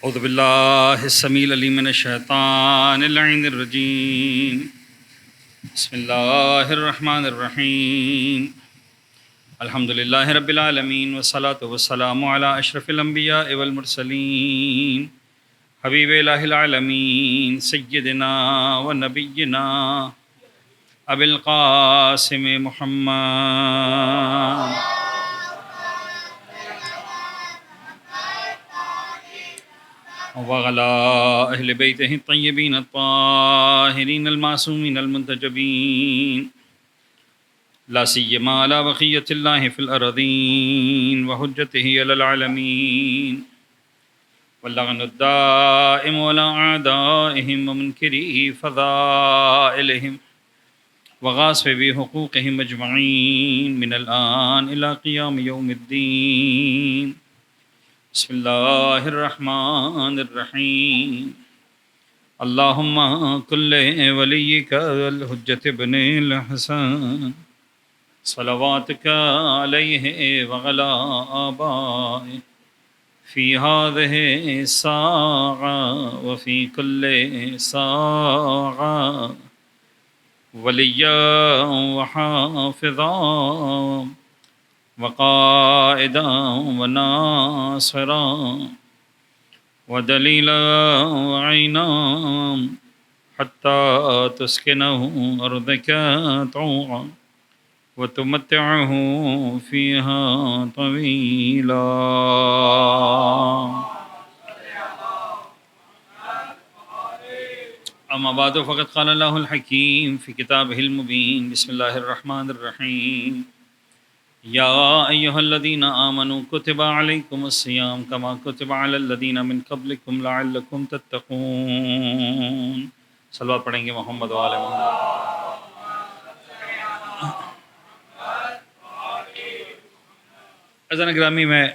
اعوذ باللہ السمیع العلیم من الشیطان اللعین الرجیم بسم اللہ الرحمن الرحیم الحمد للہ رب العالمین والصلاة والسلام علی اشرف الانبیاء والمرسلین حبیب الہ العالمین سیدنا و نبینا ابی القاسم محمد وعلى أهل بيته الطيبين الطاهرين المعصومين المنتجبين لا سيما على بقية الله في الأرضين وحجته على العالمين واللعن الدائم على أعدائهم ومنكري فضائلهم وغاصبي حقوقهم أجمعين من الآن إلى قيام يوم الدين بسم اللہ الرحمن الرحیم اللہم کل ولیک الحجۃ ابن الحسن صلواتک علیہ وعلی آبائہ فی ہذہ الساعة وفی کل ساعة ولیا وحافظا وقائدا وناصرا ودلیلا وعینا حتی تسکنہ ارضک طوعا وتمتعہ فیہا طویلا. اما بعد فقد قال اللہ الحکیم فی کتابہ المبین بسم اللہ الرحمن الرحیم یا ایہا الذین آمنوا کتب علیکم الصیام کما کتب علی الذین من قبلکم لعلکم تتقون. صلوات پڑھیں گے محمد و آل محمد. عزیزان گرامی، میں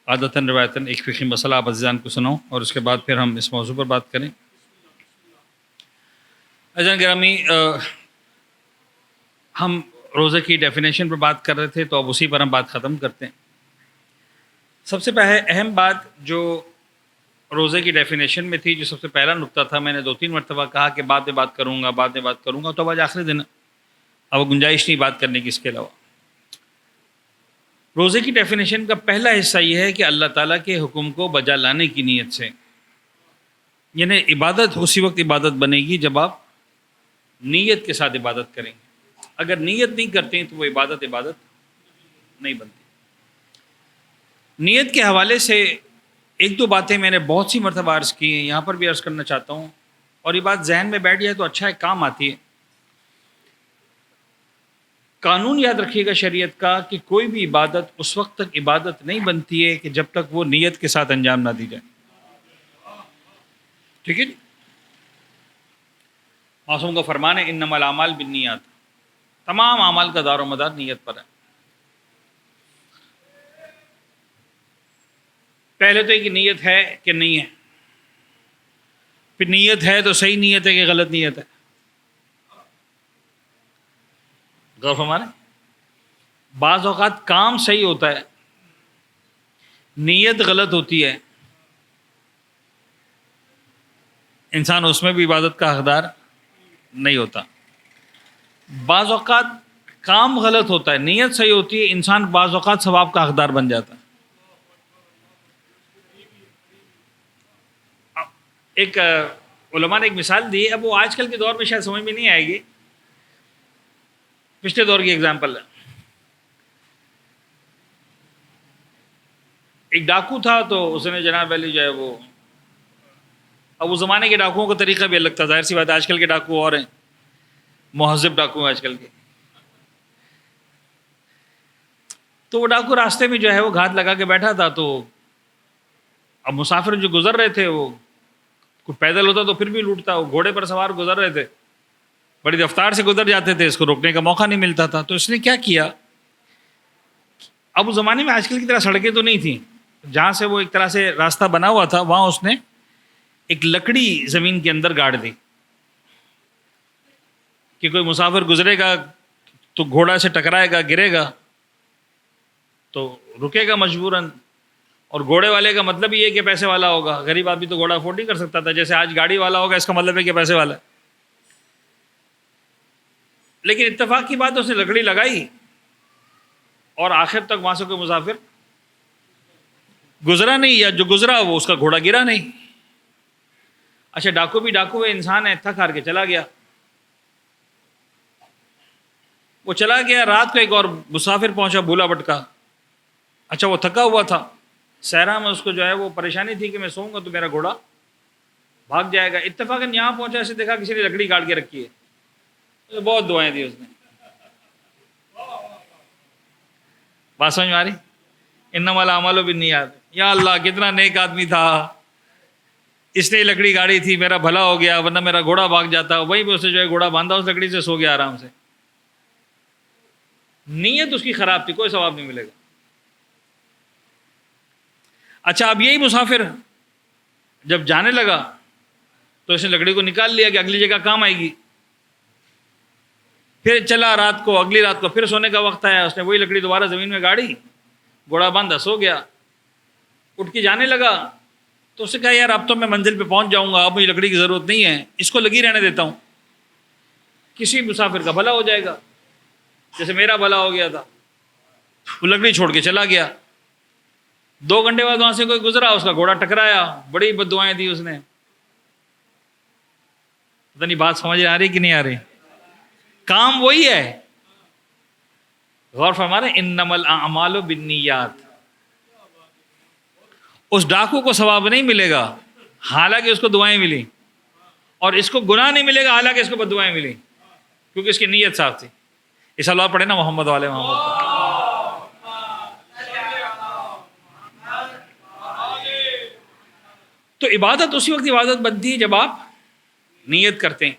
عادتاً روایتاً ایک فقہی مسئلہ آپ عزیزان کو سناؤں اور اس کے بعد پھر ہم اس موضوع پر بات کریں. عزیزان گرامی، ہم روزے کی ڈیفینیشن پر بات کر رہے تھے تو اب اسی پر ہم بات ختم کرتے ہیں. سب سے پہلے اہم بات جو روزے کی ڈیفینیشن میں تھی، جو سب سے پہلا نقطہ تھا، میں نے 2-3 مرتبہ کہا کہ بعد میں بات کروں گا تو آج آخری دن اب گنجائش نہیں بات کرنے کی اس کے علاوہ. روزے کی ڈیفینیشن کا پہلا حصہ یہ ہے کہ اللہ تعالیٰ کے حکم کو بجا لانے کی نیت سے، یعنی عبادت اسی وقت عبادت بنے گی جب آپ نیت کے ساتھ عبادت کریں گے. اگر نیت نہیں کرتے ہیں تو وہ عبادت نہیں بنتی. نیت کے حوالے سے 1-2 باتیں میں نے بہت سی مرتبہ عرض کی ہیں، یہاں پر بھی عرض کرنا چاہتا ہوں، اور یہ بات ذہن میں بیٹھ جائے تو اچھا ایک کام آتی ہے. قانون یاد رکھیے گا شریعت کا کہ کوئی بھی عبادت اس وقت تک عبادت نہیں بنتی ہے کہ جب تک وہ نیت کے ساتھ انجام نہ دی جائے. ٹھیک ہے جی؟ معصوم کا فرمان ہے انما الاعمال بالنیات، تمام اعمال کا دار و مدار نیت پر ہے. پہلے تو ایک نیت ہے کہ نہیں ہے، پھر نیت ہے تو صحیح نیت ہے کہ غلط نیت ہے. غور فرمائیں، بعض اوقات کام صحیح ہوتا ہے، نیت غلط ہوتی ہے، انسان اس میں بھی عبادت کا حقدار نہیں ہوتا. بعض اوقات کام غلط ہوتا ہے، نیت صحیح ہوتی ہے، انسان بعض اوقات ثواب کا حقدار بن جاتا ہے. ایک علماء نے ایک مثال دی ہے، اب وہ آج کل کے دور میں شاید سمجھ میں نہیں آئے گی، پچھلے دور کی ایگزامپل ہے. ایک ڈاکو تھا تو اس نے جناب علی جو ہے وہ، اب اس زمانے کے ڈاکوؤں کا طریقہ بھی الگ تھا، ظاہر سی بات ہے آج کل کے ڈاکو اور ہیں، مہذب ڈاکو ہیں آج کل کے. تو وہ ڈاکو راستے میں جو ہے وہ گھات لگا کے بیٹھا تھا، تو اب مسافر جو گزر رہے تھے، وہ کوئی پیدل ہوتا تو پھر بھی لوٹتا، وہ گھوڑے پر سوار گزر رہے تھے، بڑی رفتار سے گزر جاتے تھے، اس کو روکنے کا موقع نہیں ملتا تھا. تو اس نے کیا کیا، اب اس زمانے میں آج کل کی طرح سڑکیں تو نہیں تھیں، جہاں سے وہ ایک طرح سے راستہ بنا ہوا تھا وہاں اس نے ایک لکڑی زمین کے اندر گاڑ دی کہ کوئی مسافر گزرے گا تو گھوڑا سے ٹکرائے گا، گرے گا تو رکے گا مجبوراً. اور گھوڑے والے کا مطلب یہ ہے کہ پیسے والا ہوگا. غریب آدمی تو گھوڑا افورڈ نہیں کر سکتا تھا. جیسے آج گاڑی والا ہوگا اس کا مطلب ہے کہ پیسے والا ہے. لیکن اتفاق کی بات ہے اس نے لکڑی لگائی اور آخر تک وہاں سے کوئی مسافر گزرا نہیں, یا جو گزرا وہ اس کا گھوڑا گرا نہیں. اچھا ڈاکو بھی ڈاکو ہے, انسان ہے, تھک ہار کے چلا گیا. وہ چلا گیا, رات کو ایک اور مسافر پہنچا بھولا بھٹکا. اچھا وہ تھکا ہوا تھا, صحرا میں اس کو جو ہے وہ پریشانی تھی کہ میں سوؤں گا تو میرا گھوڑا بھاگ جائے گا. اتفاقاً یہاں پہنچا, اسے دیکھا کسی نے لکڑی کاٹ کے رکھی ہے. بہت دعائیں دی اس نے. بات سمجھ میں آ رہی؟ انما الاعمال بالنیات. یا اللہ کتنا نیک آدمی تھا, اس نے لکڑی گاڑی تھی, میرا بھلا ہو گیا, ورنہ میرا گھوڑا بھاگ جاتا. وہیں پہ اسے جو ہے گھوڑا باندھا, اس لکڑی سے سو گیا آرام سے. نیت اس کی خراب تھی, کوئی ثواب نہیں ملے گا. اچھا اب یہی مسافر جب جانے لگا تو اس نے لکڑی کو نکال لیا کہ اگلی جگہ کام آئے گی. پھر چلا رات کو, اگلی رات کو پھر سونے کا وقت آیا, اس نے وہی لکڑی دوبارہ زمین میں گاڑی, گھوڑا باندھا, سو گیا. اٹھ کے جانے لگا تو اس نے کہا یار اب تو میں منزل پہ پہنچ جاؤں گا, اب مجھے لکڑی کی ضرورت نہیں ہے, اس کو لگی رہنے دیتا ہوں, کسی مسافر کا بھلا ہو جائے گا, جیسے میرا بھلا ہو گیا تھا. وہ لکڑی چھوڑ کے چلا گیا. 2 گھنٹے بعد وہاں سے کوئی گزرا, اس کا گھوڑا ٹکرایا, بڑی بد دعائیں دی اس نے. پتہ نہیں بات سمجھ آ رہی کہ نہیں آ رہی؟ کام وہی ہے. غور فرما رہے, انما الاعمال بالنیات. اس ڈاکو کو ثواب نہیں ملے گا حالانکہ اس کو دعائیں ملی, اور اس کو گناہ نہیں ملے گا حالانکہ اس کو بد دعائیں ملی, کیونکہ اس کی نیت صاف تھی. اس اللہ پڑھے نا محمد والے محمد. تو عبادت اسی وقت عبادت بنتی ہے جب آپ نیت کرتے ہیں.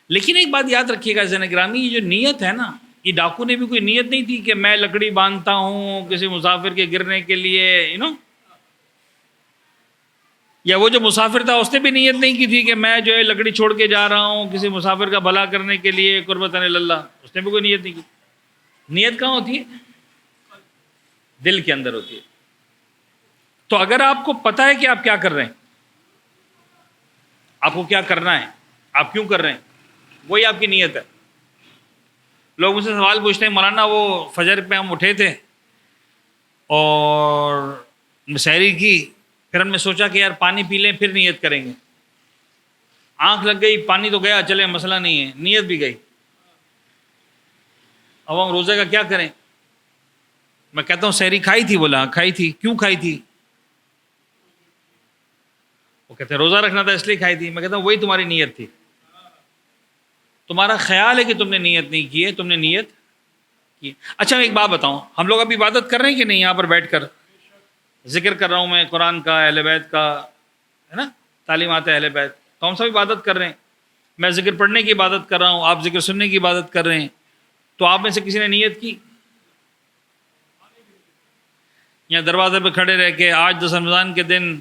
لیکن ایک بات یاد رکھیے گا ذہن گرامی, یہ جو نیت ہے نا, یہ ڈاکو نے بھی کوئی نیت نہیں تھی کہ میں لکڑی باندھتا ہوں کسی مسافر کے گرنے کے لیے, یا وہ جو مسافر تھا اس نے بھی نیت نہیں کی تھی کہ میں جو ہے لکڑی چھوڑ کے جا رہا ہوں کسی مسافر کا بھلا کرنے کے لیے, قربتاً اللہ, اس نے بھی کوئی نیت نہیں کی. نیت کہاں ہوتی ہے؟ دل کے اندر ہوتی ہے. تو اگر آپ کو پتہ ہے کہ آپ کیا کر رہے ہیں, آپ کو کیا کرنا ہے, آپ کیوں کر رہے ہیں, وہی آپ کی نیت ہے. لوگ مجھ سے سوال پوچھتے ہیں, مولانا وہ فجر پہ ہم اٹھے تھے اور سحری کی, پھر ہم نے سوچا کہ یار پانی پی لیں پھر نیت کریں گے. آنکھ لگ گئی, پانی تو گیا, چلے مسئلہ نہیں ہے, نیت بھی گئی. اب ہم روزے کا کیا کریں؟ میں کہتا ہوں سحری کھائی تھی. بولا کھائی تھی. کیوں کھائی تھی؟ وہ کہتے ہیں روزہ رکھنا تھا اس لیے کھائی تھی. میں کہتا ہوں وہی تمہاری نیت تھی. تمہارا خیال ہے کہ تم نے نیت نہیں کی ہے, تم نے نیت کی. اچھا ایک بات بتاؤں, ہم لوگ اب عبادت کر رہے ہیں کہ نہیں؟ یہاں پر بیٹھ کر ذکر کر رہا ہوں میں قرآن کا, اہل بیت کا, ہے نا, تعلیمات اہل بیت, تو ہم سب عبادت کر رہے ہیں. میں ذکر پڑھنے کی عبادت کر رہا ہوں, آپ ذکر سننے کی عبادت کر رہے ہیں. تو آپ میں سے کسی نے نیت کی؟ یہاں دروازے پہ کھڑے رہ کے آج 10 رمضان کے دن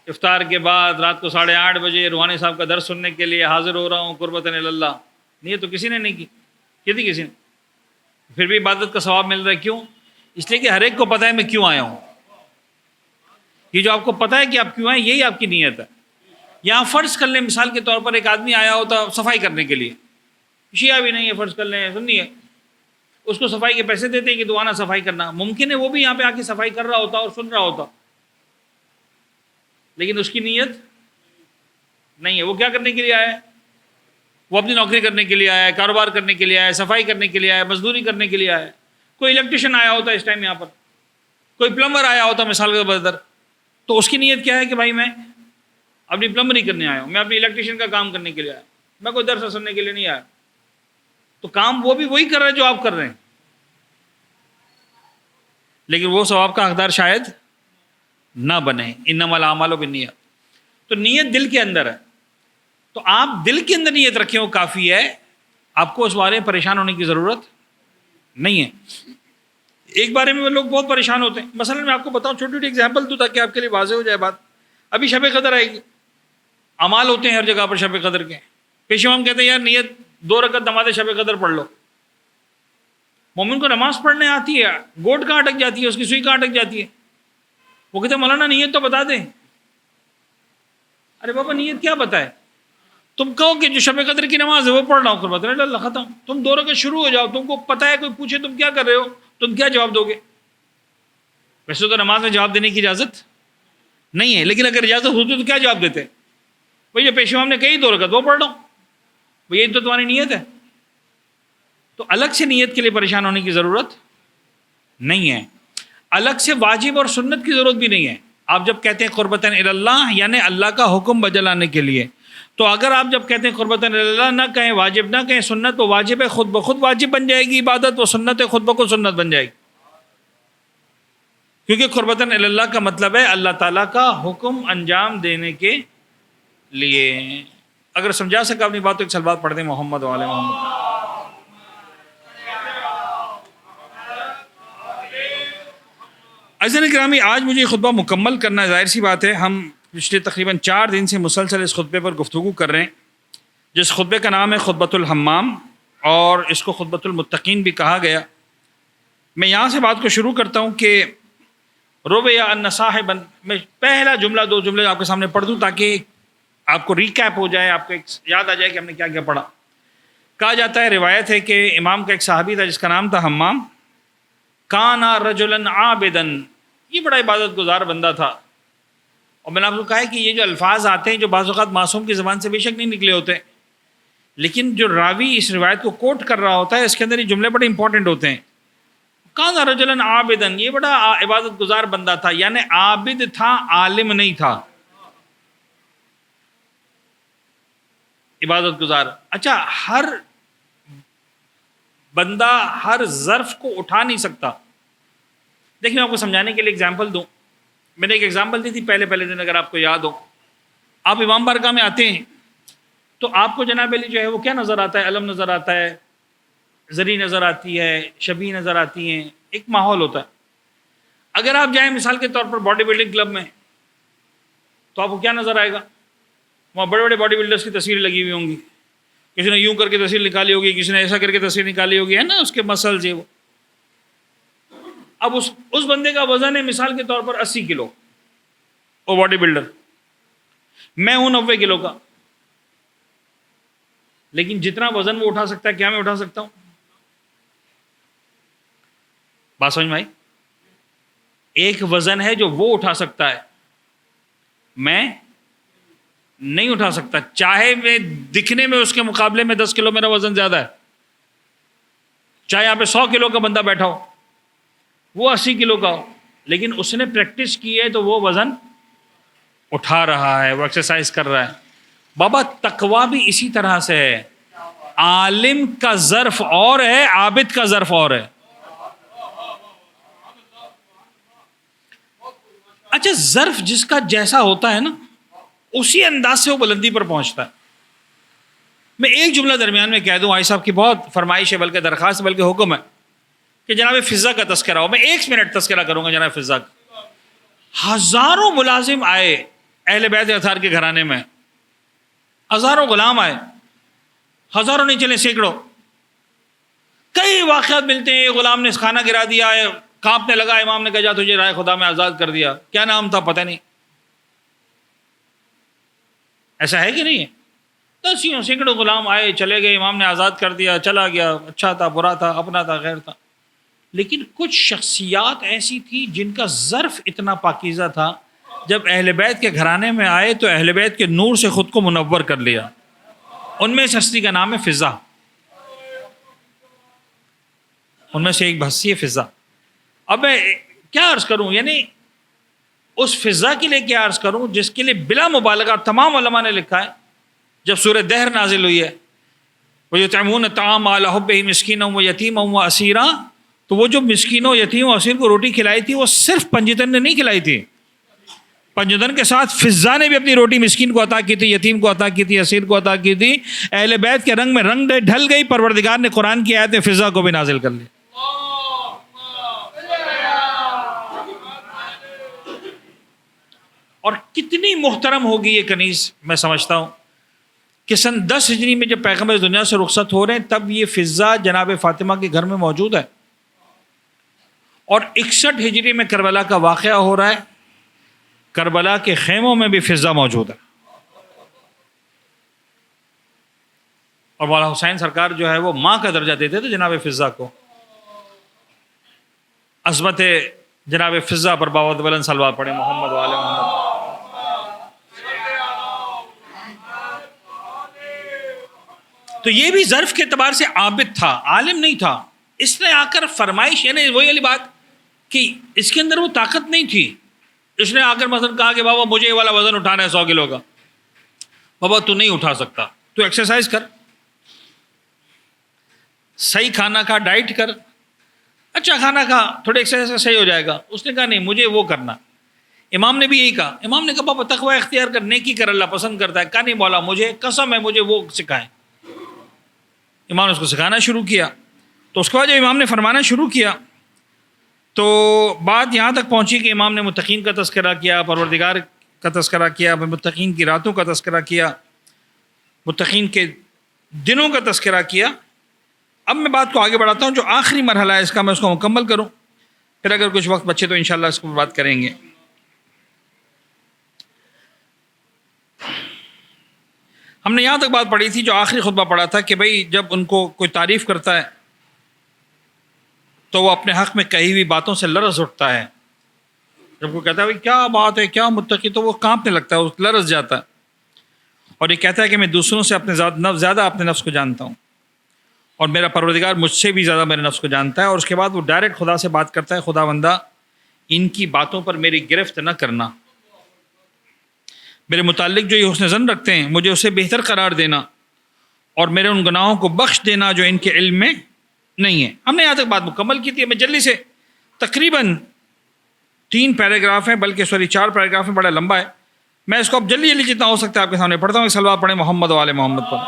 افطار کے بعد رات کو 8:30 بجے روحانی صاحب کا درس سننے کے لیے حاضر ہو رہا ہوں قربتاً اللہ, نیت تو کسی نے نہیں کی تھی کسی نے, پھر بھی عبادت کا ثواب مل رہا ہے. کیوں؟ اس لیے کہ ہر ایک کو پتہ ہے میں کیوں آیا ہوں. یہ جو آپ کو پتہ ہے کہ آپ کیوں آئے, یہی آپ کی نیت ہے. یہاں فرض کر لیں مثال کے طور پر ایک آدمی آیا ہوتا صفائی کرنے کے لیے, شیعہ بھی نہیں ہے, فرض کر لیں سنی ہے, اس کو صفائی کے پیسے دیتے ہیں کہ تو آنا صفائی کرنا. ممکن ہے وہ بھی یہاں پہ آ کے صفائی کر رہا ہوتا اور سن رہا ہوتا, لیکن اس کی نیت نہیں ہے. وہ کیا کرنے کے لیے آیا ہے؟ وہ اپنی نوکری کرنے کے لیے آیا ہے, کاروبار کرنے کے لیے آیا ہے, صفائی کرنے کے لیے آیا ہے, مزدوری کرنے کے لیے آیا ہے. کوئی الیکٹریشین آیا ہوتا ہے اس ٹائم یہاں پر, کوئی پلمبر آیا ہوتا مثال کے بدر, تو اس کی نیت کیا ہے کہ بھائی میں اپنی پلمبری کرنے آیا ہوں, میں اپنی الیکٹریشین کا کام کرنے کے لیے آیا, میں کوئی درس سننے کے لیے نہیں آیا. تو کام وہ بھی وہی کر رہے ہیں جو آپ کر رہے ہیں, لیکن وہ ثواب کا حقدار شاید نہ بنے. انما الاعمال بالنیات. تو نیت دل کے اندر ہے, تو آپ دل کے اندر نیت رکھیں وہ کافی ہے, آپ کو اس بارے میں پریشان ہونے کی ضرورت نہیں ہے. ایک بارے میں لوگ بہت پریشان ہوتے ہیں. مثلا میں آپ کو بتاؤں, چھوٹی چھوٹی ایگزامپل دوں تاکہ آپ کے لیے واضح ہو جائے بات. ابھی شب قدر آئے گی, اعمال ہوتے ہیں ہر جگہ پر شب قدر کے. پیش امام کہتے ہیں یار نیت 2 رکعت نماز شب قدر پڑھ لو. مومن کو نماز پڑھنے آتی ہے, گوٹ کہاں اٹک جاتی ہے, اس کی سوئی کہاں اٹک جاتی ہے, وہ کہتے ہیں مولانا نیت تو بتا دیں. ارے بابا نیت کیا بتائے؟ تم کہو کہ جو شب قدر کی نماز ہے وہ پڑھ رہا ہوں، قربت اللہ ختم. تم دو رکعت شروع ہو جاؤ، تم کو پتہ ہے کوئی پوچھے تم کیا کر رہے ہو، تم کیا جواب دو گے؟ ویسے تو نماز میں جواب دینے کی اجازت نہیں ہے، لیکن اگر اجازت ہوتی تو کیا جواب دیتے؟ بھائی جو پیش امام نے کہی 2 رکعت وہ پڑھ رہا ہوں. بھائی یہ تو تمہاری نیت ہے. تو الگ سے نیت کے لیے پریشان ہونے کی ضرورت نہیں ہے. الگ سے واجب اور سنت کی ضرورت بھی نہیں ہے. آپ جب کہتے ہیں قربتاً اللہ یعنی اللہ کا حکم بجا لانے کے لیے، تو اگر آپ جب کہتے ہیں قربتاً اللہ نہ کہیں واجب نہ کہیں سنت، تو واجب ہے خود بخود واجب بن جائے گی عبادت، وہ سنت ہے خود بخود سنت بن جائے گی. کیونکہ قربتاً اللہ کا مطلب ہے اللہ تعالیٰ کا حکم انجام دینے کے لیے. اگر سمجھا سکا اپنی بات تو ایک سلوات پڑھ دیں محمد وعلی محمد. عزیزان گرامی، آج مجھے یہ خطبہ مکمل کرنا ہے. ظاہر سی بات ہے ہم پچھلے تقریباً 4 دن سے مسلسل اس خطبے پر گفتگو کر رہے ہیں، جس خطبے کا نام ہے خطبۃ الحمام، اور اس کو خطبۃ المتقین بھی کہا گیا. میں یہاں سے بات کو شروع کرتا ہوں کہ رویا ان صاحبا، میں پہلا جملہ 2 جملے آپ کے سامنے پڑھ دوں تاکہ آپ کو ریکیپ ہو جائے، آپ کو ایک یاد آ جائے کہ ہم نے کیا کیا پڑھا. کہا جاتا ہے، روایت ہے کہ امام کا ایک صحابی تھا جس کا نام تھا حمام. کانا رجلا عابدا، یہ بڑا عبادت گزار بندہ تھا. اور میں نے آپ کو کہا ہے کہ یہ جو الفاظ آتے ہیں جو بعض اوقات معصوم کی زبان سے بے شک نہیں نکلے ہوتے، لیکن جو راوی اس روایت کو کوٹ کر رہا ہوتا ہے اس کے اندر یہ جملے بڑے امپورٹنٹ ہوتے ہیں. کانا رجلا عابدا، یہ بڑا عبادت گزار بندہ تھا، یعنی عابد تھا، عالم نہیں تھا، عبادت گزار. اچھا، ہر بندہ ہر ظرف کو اٹھا نہیں سکتا. دیکھیں میں آپ کو سمجھانے کے لیے اگزامپل دوں. میں نے ایک اگزامپل دی تھی پہلے دن، اگر آپ کو یاد ہو. آپ امام بارگاہ میں آتے ہیں تو آپ کو جناب علی جو ہے وہ کیا نظر آتا ہے؟ علم نظر آتا ہے، زری نظر آتی ہے، شبی نظر آتی ہیں، ایک ماحول ہوتا ہے. اگر آپ جائیں مثال کے طور پر باڈی بلڈنگ کلب میں تو آپ کو کیا نظر آئے گا؟ وہاں بڑے بڑے باڈی بلڈرز کی تصویریں لگی ہوئی ہوں گی. کسی نے یوں کر کے تصویر نکالی ہوگی، کسی نے ایسا کر کے تصویر نکالی ہوگی، ہے نا، اس کے مسلز یہ وہ. اب اس بندے کا وزن ہے مثال کے طور پر 80 کلو، وہ باڈی بلڈر. میں ہوں 90 کلو کا، لیکن جتنا وزن وہ اٹھا سکتا ہے کیا میں اٹھا سکتا ہوں؟ بات سمجھ میں آئی؟ ایک وزن ہے جو وہ اٹھا سکتا ہے، میں نہیں اٹھا سکتا. چاہے میں دکھنے میں اس کے مقابلے میں 10 کلو میرا وزن زیادہ ہے، چاہے یہاں پہ 100 کلو کا بندہ بیٹھا ہو، وہ 80 کلو کا ہو، لیکن اس نے پریکٹس کی ہے تو وہ وزن اٹھا رہا ہے، وہ ایکسرسائز کر رہا ہے. بابا تقویٰ بھی اسی طرح سے ہے. عالم کا ظرف اور ہے، عابد کا ظرف اور ہے. اچھا، ظرف جس کا جیسا ہوتا ہے نا اسی انداز سے وہ بلندی پر پہنچتا ہے. میں ایک جملہ درمیان میں کہہ دوں، آئی صاحب کی بہت فرمائش ہے، بلکہ درخواست بلکہ حکم ہے کہ جناب فضا کا تذکرہ ہو. میں 1 منٹ تذکرہ کروں گا جناب فضا کا. ہزاروں ملازم آئے اہل بیت اطہار کے گھرانے میں، ہزاروں غلام آئے، ہزاروں نہیں چلے سینکڑوں. کئی واقعات ملتے ہیں، غلام نے کھانا گرا دیا ہے، کانپنے لگا، امام نے کہا جا تجھے رائے خدا میں آزاد کر دیا. کیا نام تھا پتہ نہیں. ایسا ہے کہ نہیں ہے؟ دسیوں سینکڑوں غلام آئے چلے گئے، امام نے آزاد کر دیا، چلا گیا. اچھا تھا، برا تھا، اپنا تھا، غیر تھا. لیکن کچھ شخصیات ایسی تھی جن کا ظرف اتنا پاکیزہ تھا، جب اہل بیت کے گھرانے میں آئے تو اہل بیت کے نور سے خود کو منور کر لیا. ان میں اس ہستی کا نام ہے فضا. ان میں سے ایک ہستی ہے فضا. اب میں کیا عرض کروں، یعنی اس فضا کے لیے کیا عرض کروں جس کے لیے بلا مبالغہ تمام علماء نے لکھا ہے. جب سورہ دہر نازل ہوئی ہے، وَيُطْعِمُونَ الطَّعَامَ عَلَىٰ حُبِّهِ مِسْكِينًا وَيَتِيمًا وَأَسِيرًا، تو وہ جو مسکینوں، یتیم و اسیر کو روٹی کھلائی تھی وہ صرف پنجتن نے نہیں کھلائی تھی. پنجتن کے ساتھ فضا نے بھی اپنی روٹی مسکین کو عطا کی تھی، یتیم کو عطا کی تھی، اسیر کو عطا کی تھی. اہل بیت کے رنگ میں رنگ ڈھل گئی. پروردگار نے قرآن کی آیت میں فضا کو بھی نازل کر لی. اور کتنی محترم ہوگی یہ کنیز. میں سمجھتا ہوں کہ سن 10 ہجری میں جب پیغمبر دنیا سے رخصت ہو رہے ہیں تب یہ فضا جناب فاطمہ کے گھر میں موجود ہے. اور 61 ہجری میں کربلا کا واقعہ ہو رہا ہے. کربلا کے خیموں میں بھی فضا موجود ہے. اور مولانا حسین سرکار جو ہے وہ ماں کا درجہ دیتے تھے جناب فضا کو. عظمت جناب فضا پر باوت بلند صلوات پڑھیں محمد وآل محمد. تو یہ بھی ظرف کے اعتبار سے عابد تھا، عالم نہیں تھا. اس نے آ کر فرمائش، یعنی وہی والی بات کہ اس کے اندر وہ طاقت نہیں تھی. اس نے آ کر مثلا کہا کہ بابا مجھے یہ والا وزن اٹھانا ہے 100 کلو کا. بابا تو نہیں اٹھا سکتا، تو ایکسرسائز کر، صحیح کھانا کھا، ڈائٹ کر، اچھا کھانا کھا، تھوڑے ایکسرسائز کا صحیح ہو جائے گا. اس نے کہا نہیں مجھے وہ کرنا. امام نے بھی یہی کہا. امام نے کہا بابا تقوی اختیار کر، نیکی کر، اللہ پسند کرتا ہے. کہا نہیں مولا مجھے قسم ہے مجھے وہ سکھائیں. امام نے اس کو سکھانا شروع کیا. تو اس کے بعد جب امام نے فرمانا شروع کیا تو بات یہاں تک پہنچی کہ امام نے متقین کا تذکرہ کیا، پروردگار کا تذکرہ کیا، متقین کی راتوں کا تذکرہ کیا، متقین کے دنوں کا تذکرہ کیا. اب میں بات کو آگے بڑھاتا ہوں. جو آخری مرحلہ ہے اس کا میں اس کو مکمل کروں، پھر اگر کچھ وقت بچے تو انشاءاللہ اس کو بات کریں گے. ہم نے یہاں تک بات پڑھی تھی، جو آخری خطبہ پڑھا تھا کہ بھئی جب ان کو کوئی تعریف کرتا ہے تو وہ اپنے حق میں کہی ہوئی باتوں سے لرز اٹھتا ہے. جب کوئی کہتا ہے بھئی کیا بات ہے، کیا متقی، تو وہ کانپنے لگتا ہے، وہ لرز جاتا ہے. اور یہ کہتا ہے کہ میں دوسروں سے اپنے زیادہ اپنے نفس کو جانتا ہوں، اور میرا پروردگار مجھ سے بھی زیادہ میرے نفس کو جانتا ہے. اور اس کے بعد وہ ڈائریکٹ خدا سے بات کرتا ہے، خدا بندہ ان کی باتوں پر میری گرفت نہ کرنا، میرے متعلق جو یہ حسن ظن رکھتے ہیں مجھے اسے بہتر قرار دینا، اور میرے ان گناہوں کو بخش دینا جو ان کے علم میں نہیں ہے. ہم نے یہاں تک بات مکمل کی تھی. میں جلدی سے تقریباً 3 پیراگراف ہیں، بلکہ 4 پیراگراف ہیں، بڑا لمبا ہے. میں اس کو اب جلدی جتنا ہو سکتا ہے آپ کے سامنے پڑھتا ہوں. صلوات پڑھیں محمد وآل محمد پر.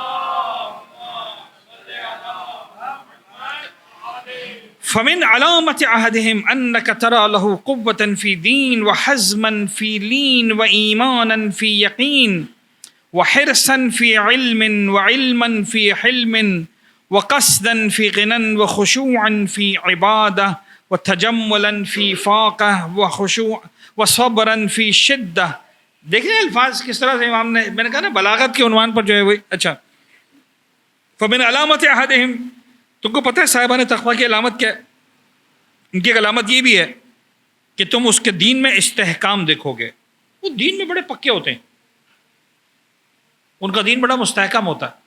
فمن علامت عہدہم انک ترى له قوة فی دین وحزما فی لین وایمانا فی یقین وحرصا فی علم وعلما فی حلم وقصدا فی غنى وخشوعا فی عبادہ وتجملا فی فاقہ وخشوع وصبرا فی شدہ. دیکھیں الفاظ کس طرح سے امام نے، میں نے کہا نا بلاغت کے عنوان پر جو ہے وہی. اچھا، فمن علامت احدہم، تم کو پتہ ہے صاحبان تقویٰ کی علامت کیا ہے؟ ان کی علامت یہ بھی ہے کہ تم اس کے دین میں استحکام دیکھو گے. وہ دین میں بڑے پکے ہوتے ہیں، ان کا دین بڑا مستحکم ہوتا ہے.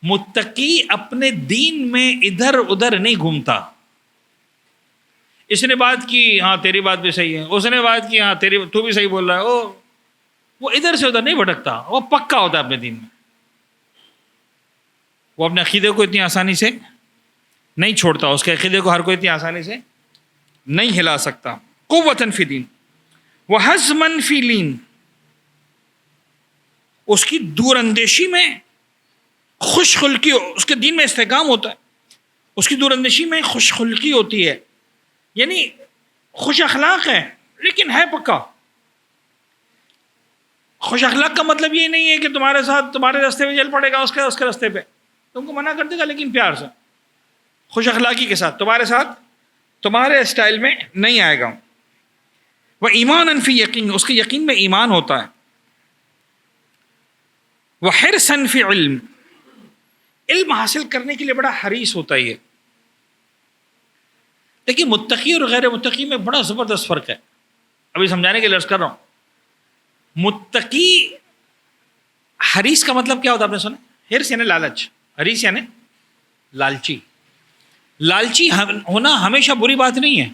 متقی اپنے دین میں ادھر ادھر نہیں گھومتا. اس نے بات کی، ہاں تیری بات بھی صحیح ہے، اس نے بات کی، ہاں تو بھی صحیح بول رہا ہے. وہ ادھر سے ادھر نہیں بھٹکتا، وہ پکا ہوتا ہے اپنے دین میں. وہ اپنے عقیدے کو اتنی آسانی سے نہیں چھوڑتا، اس کے عقیدے کو ہر کوئی اتنی آسانی سے نہیں ہلا سکتا. قوتاً فی دین وحزماً فی لین، اس کی دور اندیشی میں خوش خلقی، اس کے دین میں استحکام ہوتا ہے، اس کی دور اندیشی میں خوش خلقی ہوتی ہے، یعنی خوش اخلاق ہے لیکن ہے پکا. خوش اخلاق کا مطلب یہ نہیں ہے کہ تمہارے ساتھ تمہارے راستے میں جل پڑے گا، اس کے راستے پہ تم کو منع کر دے گا، لیکن پیار سے خوش اخلاقی کے ساتھ تمہارے ساتھ تمہارے اسٹائل میں نہیں آئے گا. وہ ایمان فی یقین، اس کے یقین میں ایمان ہوتا ہے. وہ حرصاً فی علم، علم حاصل کرنے کے لیے بڑا حریص ہوتا ہے. یہ دیکھیے متقی اور غیر متقی میں بڑا زبردست فرق ہے، ابھی سمجھانے کے لیے عرض کر رہا ہوں. متقی، حریص کا مطلب کیا ہوتا ہے آپ نے سنا؟ حرص یعنی لالچ، حریص یعنی لالچی. لالچی ہونا ہمیشہ بری بات نہیں ہے.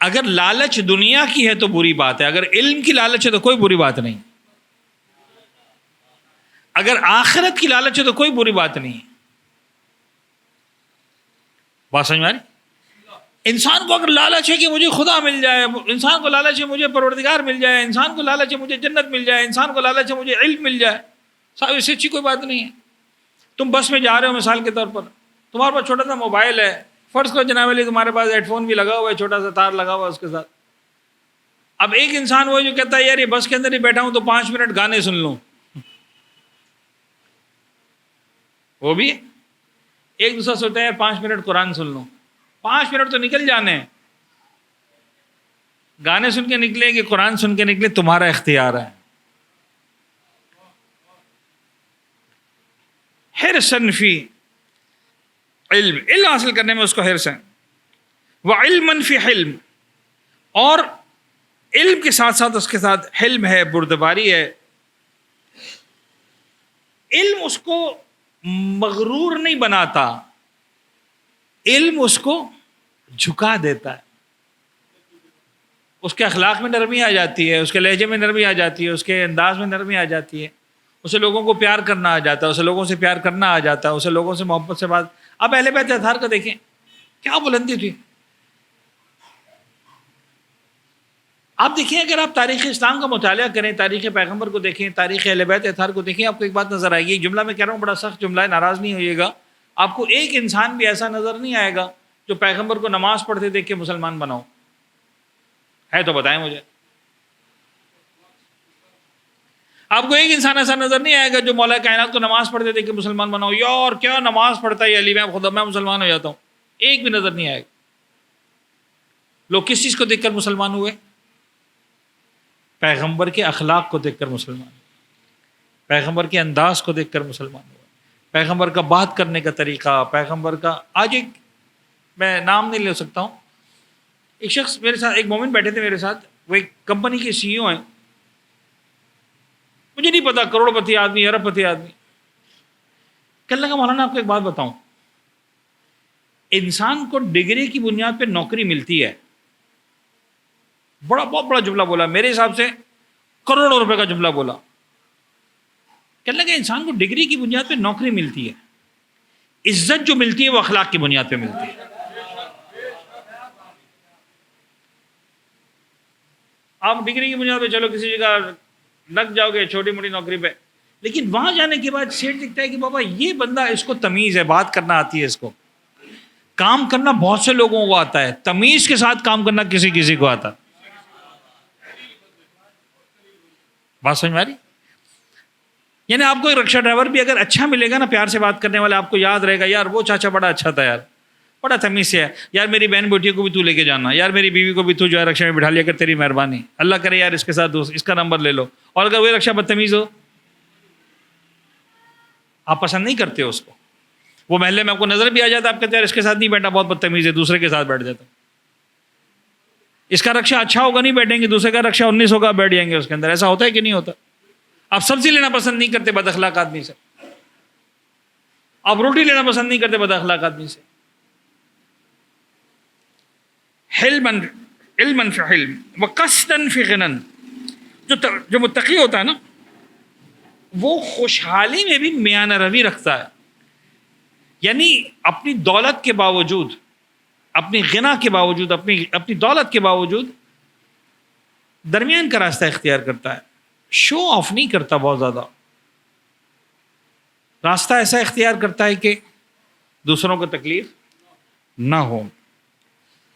اگر لالچ دنیا کی ہے تو بری بات ہے، اگر علم کی لالچ ہے تو کوئی بری بات نہیں. اگر آخرت کی لالچ ہے تو کوئی بری بات نہیں. بات سمجھ میں آ رہی؟ انسان کو اگر لالچ ہے کہ مجھے خدا مل جائے، انسان کو لالچ ہے مجھے پروردگار مل جائے، انسان کو لالچ ہے مجھے جنت مل جائے، انسان کو لالچ ہے مجھے علم مل جائے، صاحب اس سے اچھی کوئی بات نہیں ہے. تم بس میں جا رہے ہو مثال کے طور پر، تمہارے پاس چھوٹا سا موبائل ہے، فرض کرو جناب علی تمہارے پاس ہیڈ فون بھی لگا ہوا ہے، چھوٹا سا تار لگا ہوا ہے اس کے ساتھ. اب ایک انسان وہ جو کہتا ہے یار یہ بس کے اندر ہی بیٹھا ہوں تو 5 منٹ گانے سن لوں، وہ بھی ایک دوسرا سوچتا ہے یار 5 منٹ قرآن سن لوں. 5 منٹ تو نکل جانے ہیں، گانے سن کے نکلے کہ قرآن سن کے نکلے تمہارا اختیار ہے. حرصاً فی علم، علم حاصل کرنے میں اس کو حرص ہے. وعلماً فی حلم، اور علم کے ساتھ ساتھ اس کے ساتھ حلم ہے، بردباری ہے. علم اس کو مغرور نہیں بناتا، علم اس کو جھکا دیتا ہے. اس کے اخلاق میں نرمی آ جاتی ہے، اس کے لہجے میں نرمی آ جاتی ہے، اس کے انداز میں نرمی آ جاتی ہے. اسے لوگوں کو پیار کرنا آ جاتا ہے، اسے لوگوں سے پیار کرنا آ جاتا ہے، اسے لوگوں سے محبت سے بات. اب اہل بیت اطہار کو دیکھیں کیا بلندی تھی. آپ دیکھیں، اگر آپ تاریخ اسلام کا مطالعہ کریں، تاریخ پیغمبر کو دیکھیں، تاریخ اہل بیت اطہار کو دیکھیں، آپ کو ایک بات نظر آئے گی. جملہ میں کہہ رہا ہوں بڑا سخت جملہ ہے، ناراض نہیں ہوئیے گا. آپ کو ایک انسان بھی ایسا نظر نہیں آئے گا جو پیغمبر کو نماز پڑھتے دیکھ کے مسلمان بناؤ. ہے تو بتائیں مجھے. آپ کو ایک انسان ایسا نظر نہیں آئے گا جو مولا کائنات کو نماز پڑھتے دیکھ کے مسلمان بناؤ. یار کیا نماز پڑھتا ہے علی، میں خدا میں مسلمان ہو جاتا ہوں. ایک بھی نظر نہیں آئے گا. لوگ کس چیز کو دیکھ کر مسلمان ہوئے؟ پیغمبر کے اخلاق کو دیکھ کر مسلمان ہوئے، پیغمبر کے انداز کو دیکھ کر مسلمان ہوئے، پیغمبر کا بات کرنے کا طریقہ، پیغمبر کا. آج ایک، میں نام نہیں لے سکتا ہوں، ایک شخص میرے ساتھ، ایک مومن بیٹھے تھے میرے ساتھ، وہ ایک کمپنی کے سی ای او ہیں. مجھے نہیں پتا، کروڑ پتی آدمی، ارب پتی آدمی. کہنے لگا مولانا آپ کو ایک بات بتاؤں، انسان کو ڈگری کی بنیاد پہ نوکری ملتی ہے. بہت بڑا جملہ بولا، میرے حساب سے کروڑوں روپے کا جملہ بولا. کہنے لگا انسان کو ڈگری کی بنیاد پہ نوکری ملتی ہے، عزت جو ملتی ہے وہ اخلاق کی بنیاد پہ ملتی ہے. آپ ڈگری کی بنیاد پہ چلو کسی جگہ لگ جاؤ گے چھوٹی موٹی نوکری پہ، لیکن وہاں جانے کے بعد سیٹ دکھتا ہے کہ بابا یہ بندہ، اس کو تمیز ہے، بات کرنا آتی ہے، اس کو کام کرنا بہت سے لوگوں کو آتا ہے، تمیز کے ساتھ کام کرنا کسی کسی کو آتا. بات سمجھ میں آ رہی؟ یعنی آپ کو ایک رکشہ ڈرائیور بھی اگر اچھا ملے گا نا، پیار سے بات کرنے والا، آپ کو یاد رہے گا یار وہ چاچا بڑا اچھا تھا، یار بڑا تمیز سے ہے، یار میری بہن بیٹی کو بھی تو لے کے جانا، یار میری بیوی کو بھی تو جو ہے رکشہ میں بٹھا لیا کر، تیری مہربانی، اللہ کرے یار اس کے ساتھ اس کا نمبر لے لو. اور اگر وہ رکشہ بدتمیز ہو، آپ پسند نہیں کرتے اس کو. وہ محلے میں آپ کو نظر بھی آ جاتا، آپ کہتے ہیں یار اس کے ساتھ نہیں بیٹھا، بہت بدتمیز ہے، دوسرے کے ساتھ بیٹھ جاتا. اس کا رکشہ اچھا ہوگا نہیں بیٹھیں گے، دوسرے کا رکشہ 1900 کا بیٹھ جائیں گے اس کے اندر. ایسا ہوتا ہے کہ نہیں ہوتا؟ آپ سبزی لینا پسند نہیں کرتے بد اخلاق آدمی سے، آپ روٹی لینا پسند نہیں کرتے بد اخلاق آدمی سے. علما فی حلم وقصدا فی غنن. جو متقی ہوتا ہے نا، وہ خوشحالی میں بھی میانہ روی رکھتا ہے. یعنی اپنی دولت کے باوجود، اپنی غنا کے باوجود، اپنی دولت کے باوجود درمیان کا راستہ اختیار کرتا ہے. شو آف نہیں کرتا بہت زیادہ، راستہ ایسا اختیار کرتا ہے کہ دوسروں کو تکلیف نہ ہو.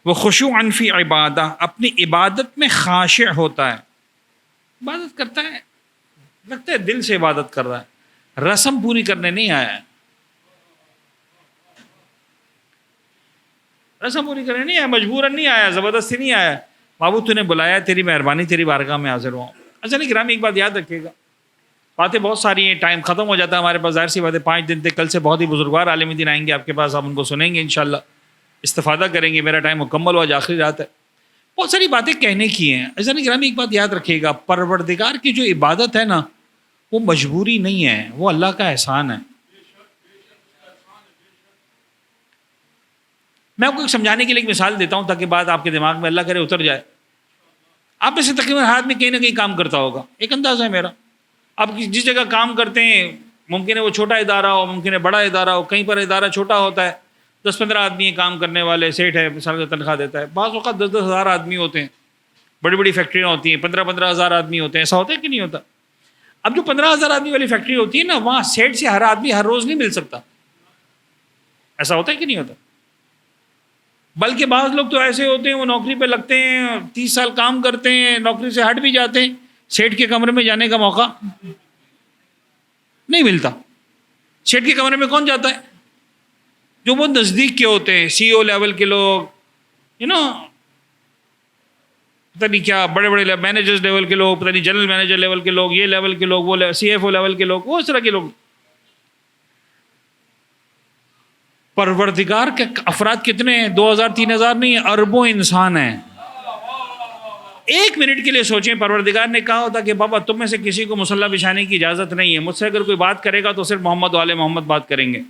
وہ خشوعا فی عبادہ، اپنی عبادت میں خاشع ہوتا ہے. عبادت کرتا ہے، لگتا ہے دل سے عبادت کر رہا ہے، رسم پوری کرنے نہیں آیا ہے، رسم پوری کرنے نہیں آیا، مجبوراً نہیں آیا، زبردستی نہیں آیا. بابو تو نے بلایا، تیری مہربانی، تیری بارگاہ میں حاضر ہوں. اچھا نہیں گرامی، ایک بات یاد رکھیے گا، باتیں بہت ساری ہیں، ٹائم ختم ہو جاتا ہے ہمارے پاس، ظاہر سی باتیں 5 دن تھے. کل سے بہت ہی بزرگوار عالم دین آئیں گے آپ کے پاس، آپ ان کو سنیں گے انشاءاللہ، استفادہ کریں گے. میرا ٹائم مکمل ہوا، آج آخری رات ہے، بہت ساری باتیں کہنے کی ہیں. ایسا نہیں گرامی، ایک بات یاد رکھیے گا، پروردگار کی جو عبادت ہے نا، وہ مجبوری نہیں ہے، وہ اللہ کا احسان ہے. میں آپ کو سمجھانے کے لیے ایک مثال دیتا ہوں تاکہ بات آپ کے دماغ میں اللہ کرے اتر جائے. آپ میں سے تقریباً ہاتھ میں کہیں نہ کہیں کام کرتا ہوگا، ایک اندازہ ہے میرا. آپ جس جگہ کام کرتے ہیں، ممکن ہے وہ چھوٹا ادارہ ہو، ممکن ہے بڑا ادارہ ہو. کہیں پر ادارہ چھوٹا ہوتا ہے، 10-15 آدمی کام کرنے والے، سیٹ ہے مثال کا تنخواہ دیتا ہے. بعض اوقات 10-10 ہزار آدمی ہوتے ہیں، بڑی بڑی فیکٹریاں ہوتی ہیں، 15-15 ہزار آدمی ہوتے ہیں. ایسا ہوتا ہے کہ نہیں ہوتا؟ اب جو 15 ہزار آدمی والی فیکٹری ہوتی ہے نا، وہاں سیٹ سے ہر آدمی ہر روز نہیں مل سکتا. ایسا ہوتا ہے کہ نہیں ہوتا؟ بلکہ بعض لوگ تو ایسے ہوتے ہیں، وہ نوکری پہ لگتے ہیں، 30 سال کام کرتے ہیں، نوکری سے ہٹ بھی جاتے ہیں، سیٹ کے کمرے میں جانے کا موقع نہیں ملتا. سیٹ کے کمرے میں کون جاتا ہے؟ جو بہت نزدیک کے ہوتے ہیں، سی او لیول کے لوگ، پتہ نہیں کیا بڑے بڑے مینیجرز لیول کے لوگ، پتہ نہیں جنرل مینیجر لیول کے لوگ، یہ لیول کے لوگ، وہ سی ایف او لیول کے لوگ، وہ اس طرح کے لوگ. پروردگار کے افراد کتنے ہیں؟ 2000 3000 نہیں، اربوں انسان ہیں. ایک منٹ کے لیے سوچیں، پروردگار نے کہا ہوتا کہ بابا تم میں سے کسی کو مصلی بچھانے کی اجازت نہیں ہے، مجھ سے اگر کوئی بات کرے گا تو صرف محمد والے محمد بات کریں گے.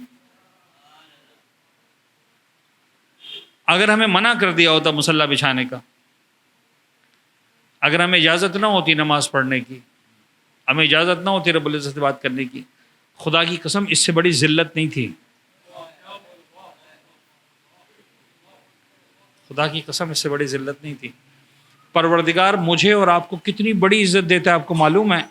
اگر ہمیں منع کر دیا ہوتا مصلی بچھانے کا، اگر ہمیں اجازت نہ ہوتی نماز پڑھنے کی، ہمیں اجازت نہ ہوتی رب العزت سے بات کرنے کی، خدا کی قسم اس سے بڑی ذلت نہیں تھی. خدا کی قسم اس سے بڑی ذلت نہیں تھی. پروردگار مجھے اور آپ کو کتنی بڑی عزت دیتا ہے آپ کو معلوم ہے؟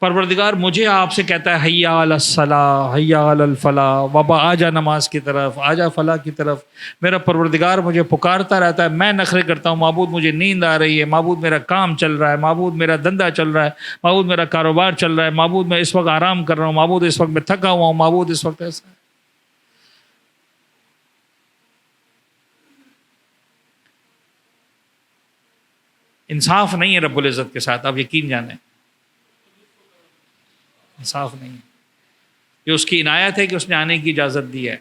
پروردگار مجھے آپ سے کہتا ہے حی علی الصلاۃ حی علی الفلاح، بابا آ جا نماز کی طرف، آ جا فلاح کی طرف. میرا پروردگار مجھے پکارتا رہتا ہے، میں نخرے کرتا ہوں، معبود مجھے نیند آ رہی ہے، معبود میرا کام چل رہا ہے، معبود میرا دھندا چل رہا ہے، معبود میرا کاروبار چل رہا ہے، معبود میں اس وقت آرام کر رہا ہوں، معبود اس وقت میں تھکا ہوا ہوں، معبود اس وقت ایسا ہے. انصاف نہیں ہے رب العزت کے ساتھ، آپ یقین جانیں، انصاف نہیں ہے. یہ اس کی عنایت ہے کہ اس نے آنے کی اجازت دی ہے.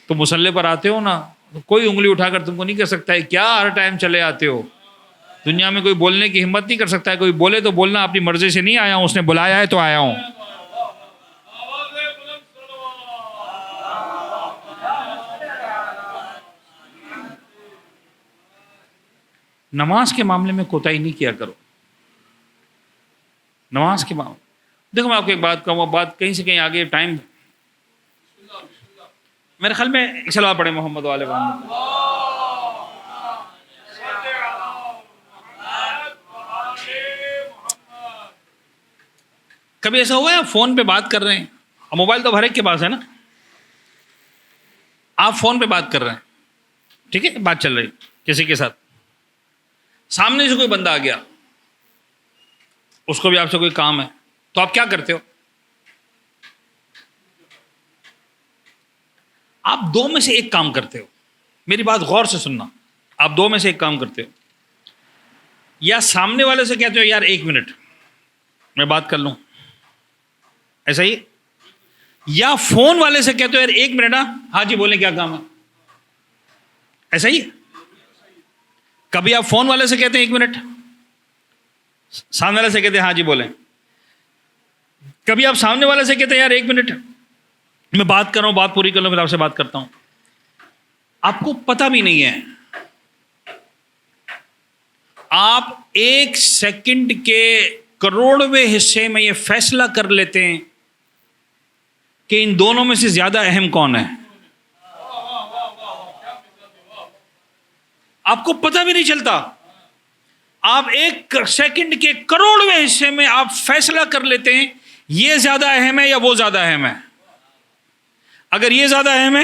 تو مصلی پر آتے ہو نا، کوئی انگلی اٹھا کر تم کو نہیں کہہ سکتا ہے کیا ہر ٹائم چلے آتے ہو. دنیا میں کوئی بولنے کی ہمت نہیں کر سکتا ہے. کوئی بولے تو بولنا اپنی مرضی سے نہیں آیا ہوں، اس نے بلایا ہے تو آیا ہوں. نماز کے معاملے میں کوتاہی نہیں کیا کرو. نماز کے معاملے دیکھو، میں آپ کو ایک بات کہوں، بات کہیں سے کہیں آگے ٹائم میرے خیال میں صلوات پڑھیں محمد والے محمد. کبھی ایسا ہوا ہے آپ فون پہ بات کر رہے ہیں، موبائل تو ہر ایک کے پاس ہے نا، آپ فون پہ بات کر رہے ہیں، ٹھیک ہے، بات چل رہی کسی کے ساتھ، سامنے سے کوئی بندہ آ گیا، اس کو بھی آپ سے کوئی کام ہے، تو آپ کیا کرتے ہو؟ آپ دو میں سے ایک کام کرتے ہو. میری بات غور سے سننا، آپ دو میں سے ایک کام کرتے ہو. یا سامنے والے سے کہتے ہو یار ایک منٹ میں بات کر لوں، ایسا ہی. یا فون والے سے کہتے ہو یار ایک منٹ، ہاں جی بولیں کیا کام ہے، ایسا ہی. کبھی آپ فون والے سے کہتے ہیں ایک منٹ، سامنے والے سے کہتے ہیں ہاں جی بولیں. کبھی آپ سامنے والے سے کہتے ہیں یار ایک منٹ میں بات کر رہا ہوں، بات پوری کر لوں پھر آپ سے بات کرتا ہوں. آپ کو پتہ بھی نہیں ہے، آپ ایک سیکنڈ کے کروڑویں حصے میں یہ فیصلہ کر لیتے ہیں کہ ان دونوں میں سے زیادہ اہم کون ہے. آپ کو پتہ بھی نہیں چلتا. آپ ایک سیکنڈ کے کروڑویں حصے میں آپ فیصلہ کر لیتے ہیں یہ زیادہ اہم ہے یا وہ زیادہ اہم ہے. اگر یہ زیادہ اہم ہے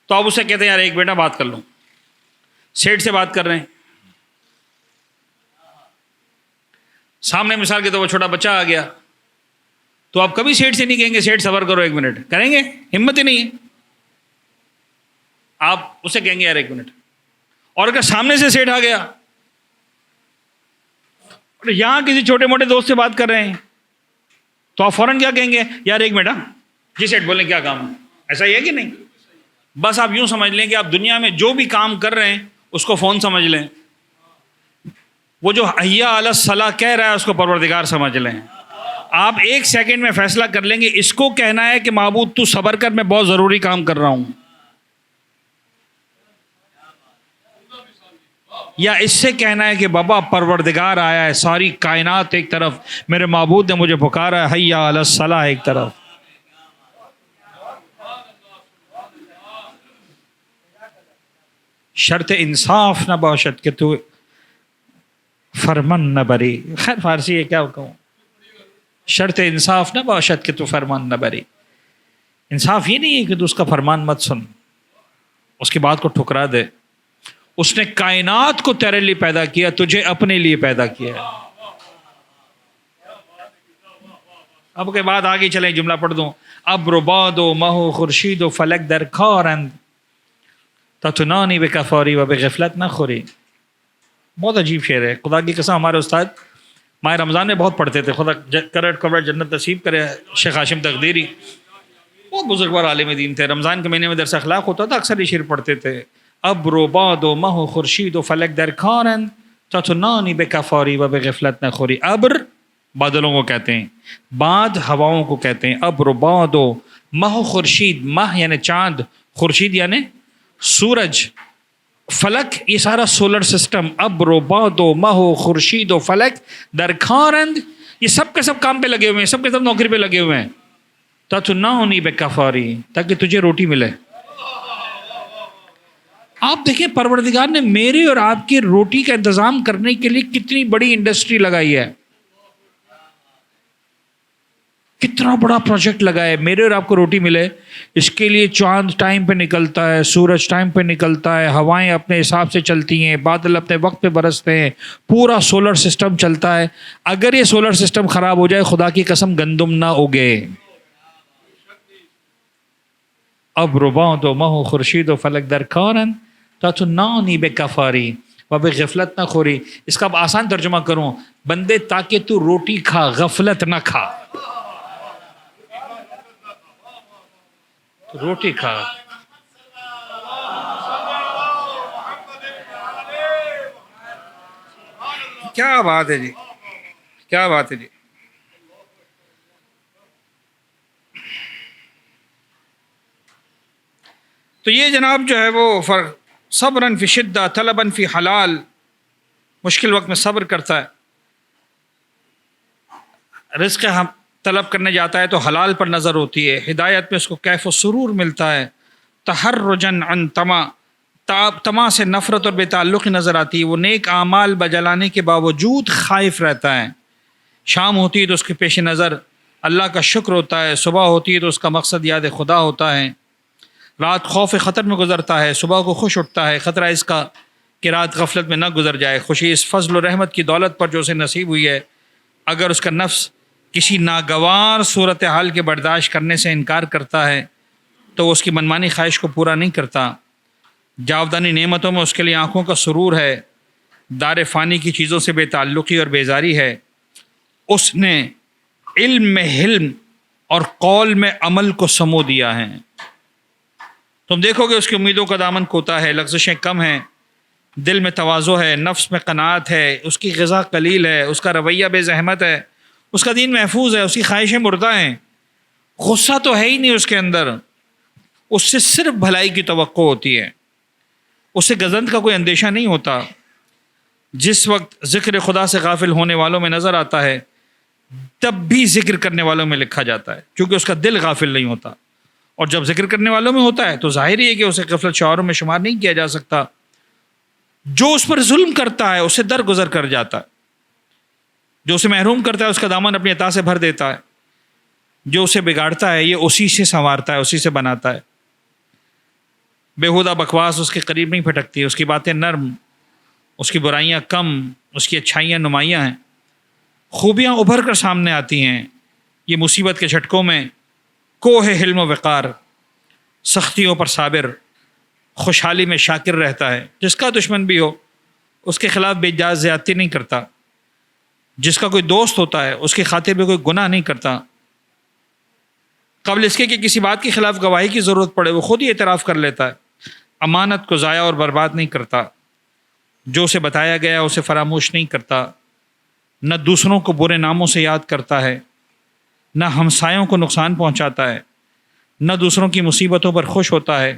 تو آپ اسے کہتے ہیں یار ایک بیٹا بات کر لوں. سیٹ سے بات کر رہے ہیں، سامنے مثال کے طور پر چھوٹا بچہ آ گیا، تو آپ کبھی سیٹ سے نہیں کہیں گے سیٹ صبر کرو ایک منٹ، کریں گے؟ ہمت ہی نہیں ہے. آپ اسے کہیں گے یار ایک منٹ. اور اگر سامنے سے سیٹ آ گیا، اور یہاں کسی چھوٹے موٹے دوست سے بات کر رہے ہیں، تو آپ فوراً کیا کہیں گے؟ یار ایک منٹ، جی سیٹ بولیں کیا کام ہے. ایسا ہی ہے کہ نہیں؟ بس آپ یوں سمجھ لیں کہ آپ دنیا میں جو بھی کام کر رہے ہیں اس کو فون سمجھ لیں، وہ جو حی علی الصلاۃ کہہ رہا ہے اس کو پروردگار سمجھ لیں. آپ ایک سیکنڈ میں فیصلہ کر لیں گے اس کو کہنا ہے کہ معبود تو صبر کر، میں بہت ضروری کام کر رہا ہوں، یا اس سے کہنا ہے کہ بابا پروردگار آیا ہے، ساری کائنات ایک طرف، میرے معبود نے مجھے پکارا ہے، حی علی الصلاۃ ایک طرف. شرط انصاف نہ باشد کہ تو فرمان نہ بری. خیر فارسی ہے کیا کہوں، شرط انصاف نہ باشد کہ تو فرمان نہ بری. انصاف یہ نہیں ہے کہ تو اس کا فرمان مت سن، اس کی بات کو ٹھکرا دے. اس نے کائنات کو تیرے لیے پیدا کیا، تجھے اپنے لیے پیدا کیا. اب کے بعد آگے چلیں، جملہ پڑھ دوں. ابر و باد و مہ و خورشید و فلک در کارند، تتنانی بکفاری و بغفلت نہ خوری. بہت عجیب شعر ہے. خدا کی قسم ہمارے استاد ماہ رمضان میں بہت پڑھتے تھے. خدا کرٹ کبر جنت نصیب کرے شیخ ہاشم تقدیری. بہت بزرگوار عالم دین تھے. رمضان کے مہینے میں درس اخلاق ہوتا تھا, اکثر یہ شعر پڑھتے تھے. ابر و باد و مہ و خورشید و فلک در کارند تتنانی بکفاری و بغفلت نہ خوری. ابر بادلوں کو کہتے ہیں, باد ہواؤں کو کہتے ہیں. ابر و باد و مہ و خورشید, مہ یعنی چاند, خورشید یعنی سورج, فلک یہ سارا سولر سسٹم. ابر و باد و مہ و خورشید و فلک در کارند, یہ سب کے سب کام پہ لگے ہوئے ہیں, سب کے سب نوکری پہ لگے ہوئے ہیں. تتنانی بکفاری, تاکہ تجھے روٹی ملے. آپ دیکھیں پروردگار نے میرے اور آپ کی روٹی کا انتظام کرنے کے لیے کتنی بڑی انڈسٹری لگائی ہے, کتنا بڑا پروجیکٹ لگا ہے. میرے اور آپ کو روٹی ملے اس کے لیے چاند ٹائم پہ نکلتا ہے, سورج ٹائم پہ نکلتا ہے, ہوائیں اپنے حساب سے چلتی ہیں, بادل اپنے وقت پہ برستے ہیں, پورا سولر سسٹم چلتا ہے. اگر یہ سولر سسٹم خراب ہو جائے خدا کی قسم گندم نہ اگے. اب رباں دو مہ خورشید و فلک در کارن تتنانی بکفاری و بغفلت نہ خوری. اس کا اب آسان ترجمہ کروں, بندے تاکہ تو روٹی کھا غفلت نہ کھا. روٹی کھا. کیا بات ہے جی, کیا بات ہے جی. تو یہ جناب جو ہے وہ صبراً فی شدہ طلباً فی حلال, مشکل وقت میں صبر کرتا ہے. رزق ہم طلب کرنے جاتا ہے تو حلال پر نظر ہوتی ہے. ہدایت میں اس کو کیف و سرور ملتا ہے. تحرجن عن طمع سے نفرت اور بے تعلقی نظر آتی ہے. وہ نیک اعمال بجلانے کے باوجود خائف رہتا ہے. شام ہوتی ہے تو اس کے پیش نظر اللہ کا شکر ہوتا ہے. صبح ہوتی ہے تو اس کا مقصد یاد خدا ہوتا ہے. رات خوف خطر میں گزرتا ہے, صبح کو خوش اٹھتا ہے. خطرہ اس کا کہ رات غفلت میں نہ گزر جائے. خوشی اس فضل و رحمت کی دولت پر جو اسے نصیب ہوئی ہے. اگر اس کا نفس کسی ناگوار صورتحال کے برداشت کرنے سے انکار کرتا ہے تو وہ اس کی منمانی خواہش کو پورا نہیں کرتا. جاودانی نعمتوں میں اس کے لیے آنکھوں کا سرور ہے. دار فانی کی چیزوں سے بے تعلقی اور بیزاری ہے. اس نے علم میں حلم اور قول میں عمل کو سمو دیا ہے. تم دیکھو گے اس کی امیدوں کا دامن کوتا ہے, لغزشیں کم ہیں, دل میں تواضع ہے, نفس میں قناعت ہے, اس کی غذا قلیل ہے, اس کا رویہ بے زحمت ہے, اس کا دین محفوظ ہے, اس کی خواہشیں مردہ ہیں. غصہ تو ہے ہی نہیں اس کے اندر, اس سے صرف بھلائی کی توقع ہوتی ہے. اس سے گزند کا کوئی اندیشہ نہیں ہوتا. جس وقت ذکر خدا سے غافل ہونے والوں میں نظر آتا ہے تب بھی ذکر کرنے والوں میں لکھا جاتا ہے, کیونکہ اس کا دل غافل نہیں ہوتا. اور جب ذکر کرنے والوں میں ہوتا ہے تو ظاہر ہی ہے کہ اسے غفلت شعوروں میں شمار نہیں کیا جا سکتا. جو اس پر ظلم کرتا ہے اسے درگزر کر جاتا ہے. جو اسے محروم کرتا ہے اس کا دامن اپنی عطا سے بھر دیتا ہے. جو اسے بگاڑتا ہے یہ اسی سے سنوارتا ہے, اسی سے بناتا ہے. بےہودہ بکواس اس کے قریب نہیں پھٹکتی, اس کی باتیں نرم, اس کی برائیاں کم, اس کی اچھائیاں نمایاں ہیں. خوبیاں ابھر کر سامنے آتی ہیں. یہ مصیبت کے جھٹکوں میں کوہ حلم و وقار, سختیوں پر صابر, خوشحالی میں شاکر رہتا ہے. جس کا دشمن بھی ہو اس کے خلاف بے جاز زیادتی نہیں کرتا. جس کا کوئی دوست ہوتا ہے اس کی خاطر بھی کوئی گناہ نہیں کرتا. قبل اس کے کہ کسی بات کے خلاف گواہی کی ضرورت پڑے وہ خود ہی اعتراف کر لیتا ہے. امانت کو ضائع اور برباد نہیں کرتا. جو اسے بتایا گیا اسے فراموش نہیں کرتا. نہ دوسروں کو برے ناموں سے یاد کرتا ہے, نہ ہمسایوں کو نقصان پہنچاتا ہے, نہ دوسروں کی مصیبتوں پر خوش ہوتا ہے,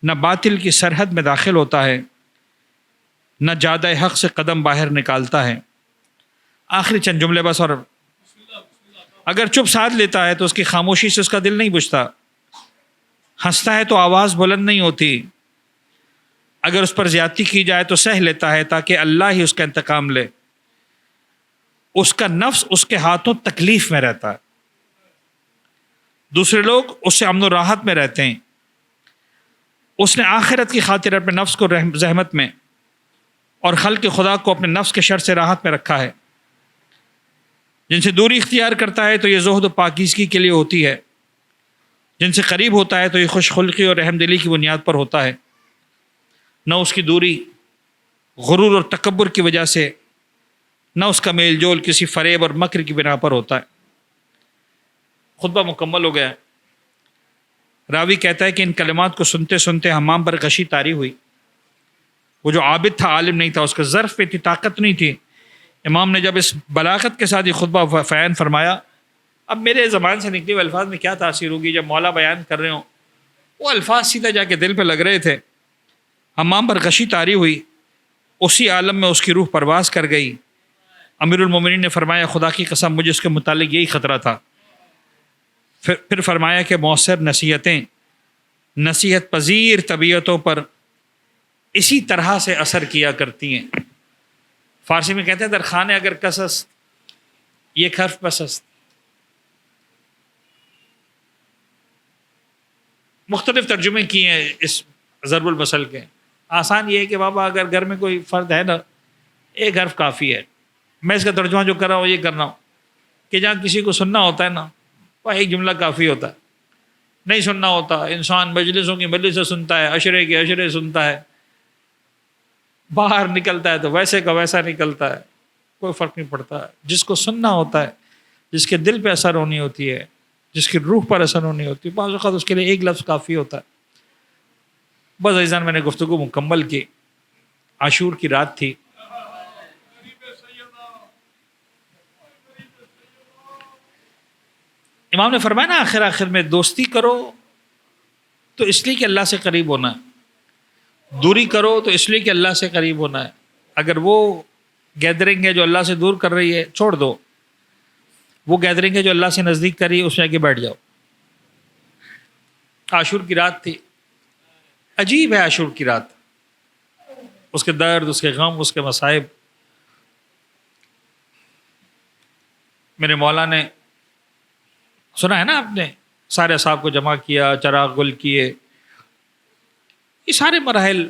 نہ باطل کی سرحد میں داخل ہوتا ہے, نہ جادہ حق سے قدم باہر نکالتا ہے. آخری چند جملے بس. اور اگر چپ ساتھ لیتا ہے تو اس کی خاموشی سے اس کا دل نہیں بجھتا. ہنستا ہے تو آواز بلند نہیں ہوتی. اگر اس پر زیادتی کی جائے تو سہ لیتا ہے تاکہ اللہ ہی اس کا انتقام لے. اس کا نفس اس کے ہاتھوں تکلیف میں رہتا ہے. دوسرے لوگ اس سے امن و راحت میں رہتے ہیں. اس نے آخرت کی خاطر اپنے نفس کو زحمت میں اور خلق خدا کو اپنے نفس کے شر سے راحت میں رکھا ہے. جن سے دوری اختیار کرتا ہے تو یہ زہد و پاکیزگی کے لیے ہوتی ہے. جن سے قریب ہوتا ہے تو یہ خوش خلقی اور رحم دلی کی بنیاد پر ہوتا ہے. نہ اس کی دوری غرور اور تکبر کی وجہ سے، نہ اس کا میل جول کسی فریب اور مکر کی بنا پر ہوتا ہے۔ خطبہ مکمل ہو گیا۔ راوی کہتا ہے کہ ان کلمات کو سنتے سنتے حمام پر غشی طاری ہوئی۔ وہ جو عابد تھا، عالم نہیں تھا، اس کے ظرف پہ اتنی طاقت نہیں تھی۔ امام نے جب اس بلاغت کے ساتھ یہ خطبہ بیان فرمایا، اب میرے زبان سے نکلے ہوئے الفاظ میں کیا تاثیر ہوگی جب مولا بیان کر رہے ہوں، وہ الفاظ سیدھا جا کے دل پہ لگ رہے تھے۔ حمام پر غشی طاری ہوئی، اسی عالم میں اس کی روح پرواز کر گئی۔ امیر المومنین نے فرمایا خدا کی قسم مجھے اس کے متعلق یہی خطرہ تھا۔ پھر فرمایا کہ مؤثر نصیحتیں نصیحت پذیر طبیعتوں پر اسی طرح سے اثر کیا کرتی ہیں۔ فارسی میں کہتے ہیں درخان اگر کسست یہ حرف پسست۔ مختلف ترجمے کیے ہیں اس ضرب المثل کے۔ آسان یہ ہے کہ بابا اگر گھر میں کوئی فرد ہے نا، ایک حرف کافی ہے۔ میں اس کا ترجمہ جو کر رہا ہوں یہ کرنا ہوں کہ جہاں کسی کو سننا ہوتا ہے نا، وہ ایک جملہ کافی ہوتا ہے۔ نہیں سننا ہوتا، انسان مجلسوں کی مجلسیں سنتا ہے، عشرے کے عشرے سنتا ہے، باہر نکلتا ہے تو ویسے کا ویسا نکلتا ہے، کوئی فرق نہیں پڑتا۔ جس کو سننا ہوتا ہے، جس کے دل پہ اثر ہونی ہوتی ہے، جس کی روح پر اثر ہونی ہوتی ہے، بعض اوقات اس کے لیے ایک لفظ کافی ہوتا ہے۔ بس عزیزان، میں نے گفتگو مکمل کی۔ عاشور کی رات تھی۔ امام نے فرمایا نا آخر آخر میں دوستی کرو تو اس لیے کہ اللہ سے قریب ہونا ہے، دوری کرو تو اس لیے کہ اللہ سے قریب ہونا ہے۔ اگر وہ گیدرنگ ہے جو اللہ سے دور کر رہی ہے چھوڑ دو، وہ گیدرنگ ہے جو اللہ سے نزدیک کر رہی ہے اس میں آ کے بیٹھ جاؤ۔ عاشور کی رات تھی۔ عجیب ہے عاشور کی رات، اس کے درد، اس کے غم، اس کے مصائب۔ میرے مولا نے سنا ہے نا آپ نے، سارے اصحاب کو جمع کیا، چراغ گل کیے، یہ سارے مراحل۔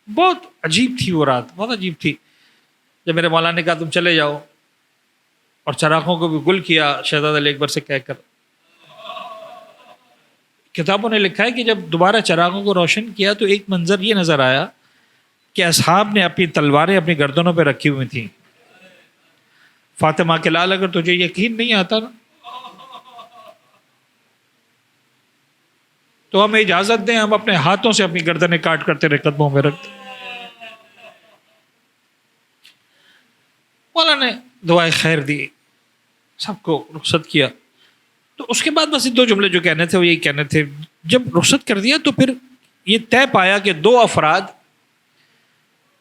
بہت عجیب تھی وہ رات، بہت عجیب تھی۔ جب میرے مولا نے کہا تم چلے جاؤ اور چراغوں کو بھی گل کیا شہزادہ علی اکبر سے کہہ کر، کتابوں نے لکھا ہے کہ جب دوبارہ چراغوں کو روشن کیا تو ایک منظر یہ نظر آیا کہ اصحاب نے اپنی تلواریں اپنی گردنوں پہ رکھی ہوئی تھیں۔ فاطمہ کے لال اگر تجھے یقین نہیں آتا نا تو ہمیں اجازت دیں ہم اپنے ہاتھوں سے اپنی گردنیں کاٹ کر تیرے قدموں میں رکھ دیں۔ مولا نے دعائے خیر دی، سب کو رخصت کیا۔ تو اس کے بعد بس دو جملے جو کہنے تھے وہ یہی کہنے تھے۔ جب رخصت کر دیا تو پھر یہ طے پایا کہ دو افراد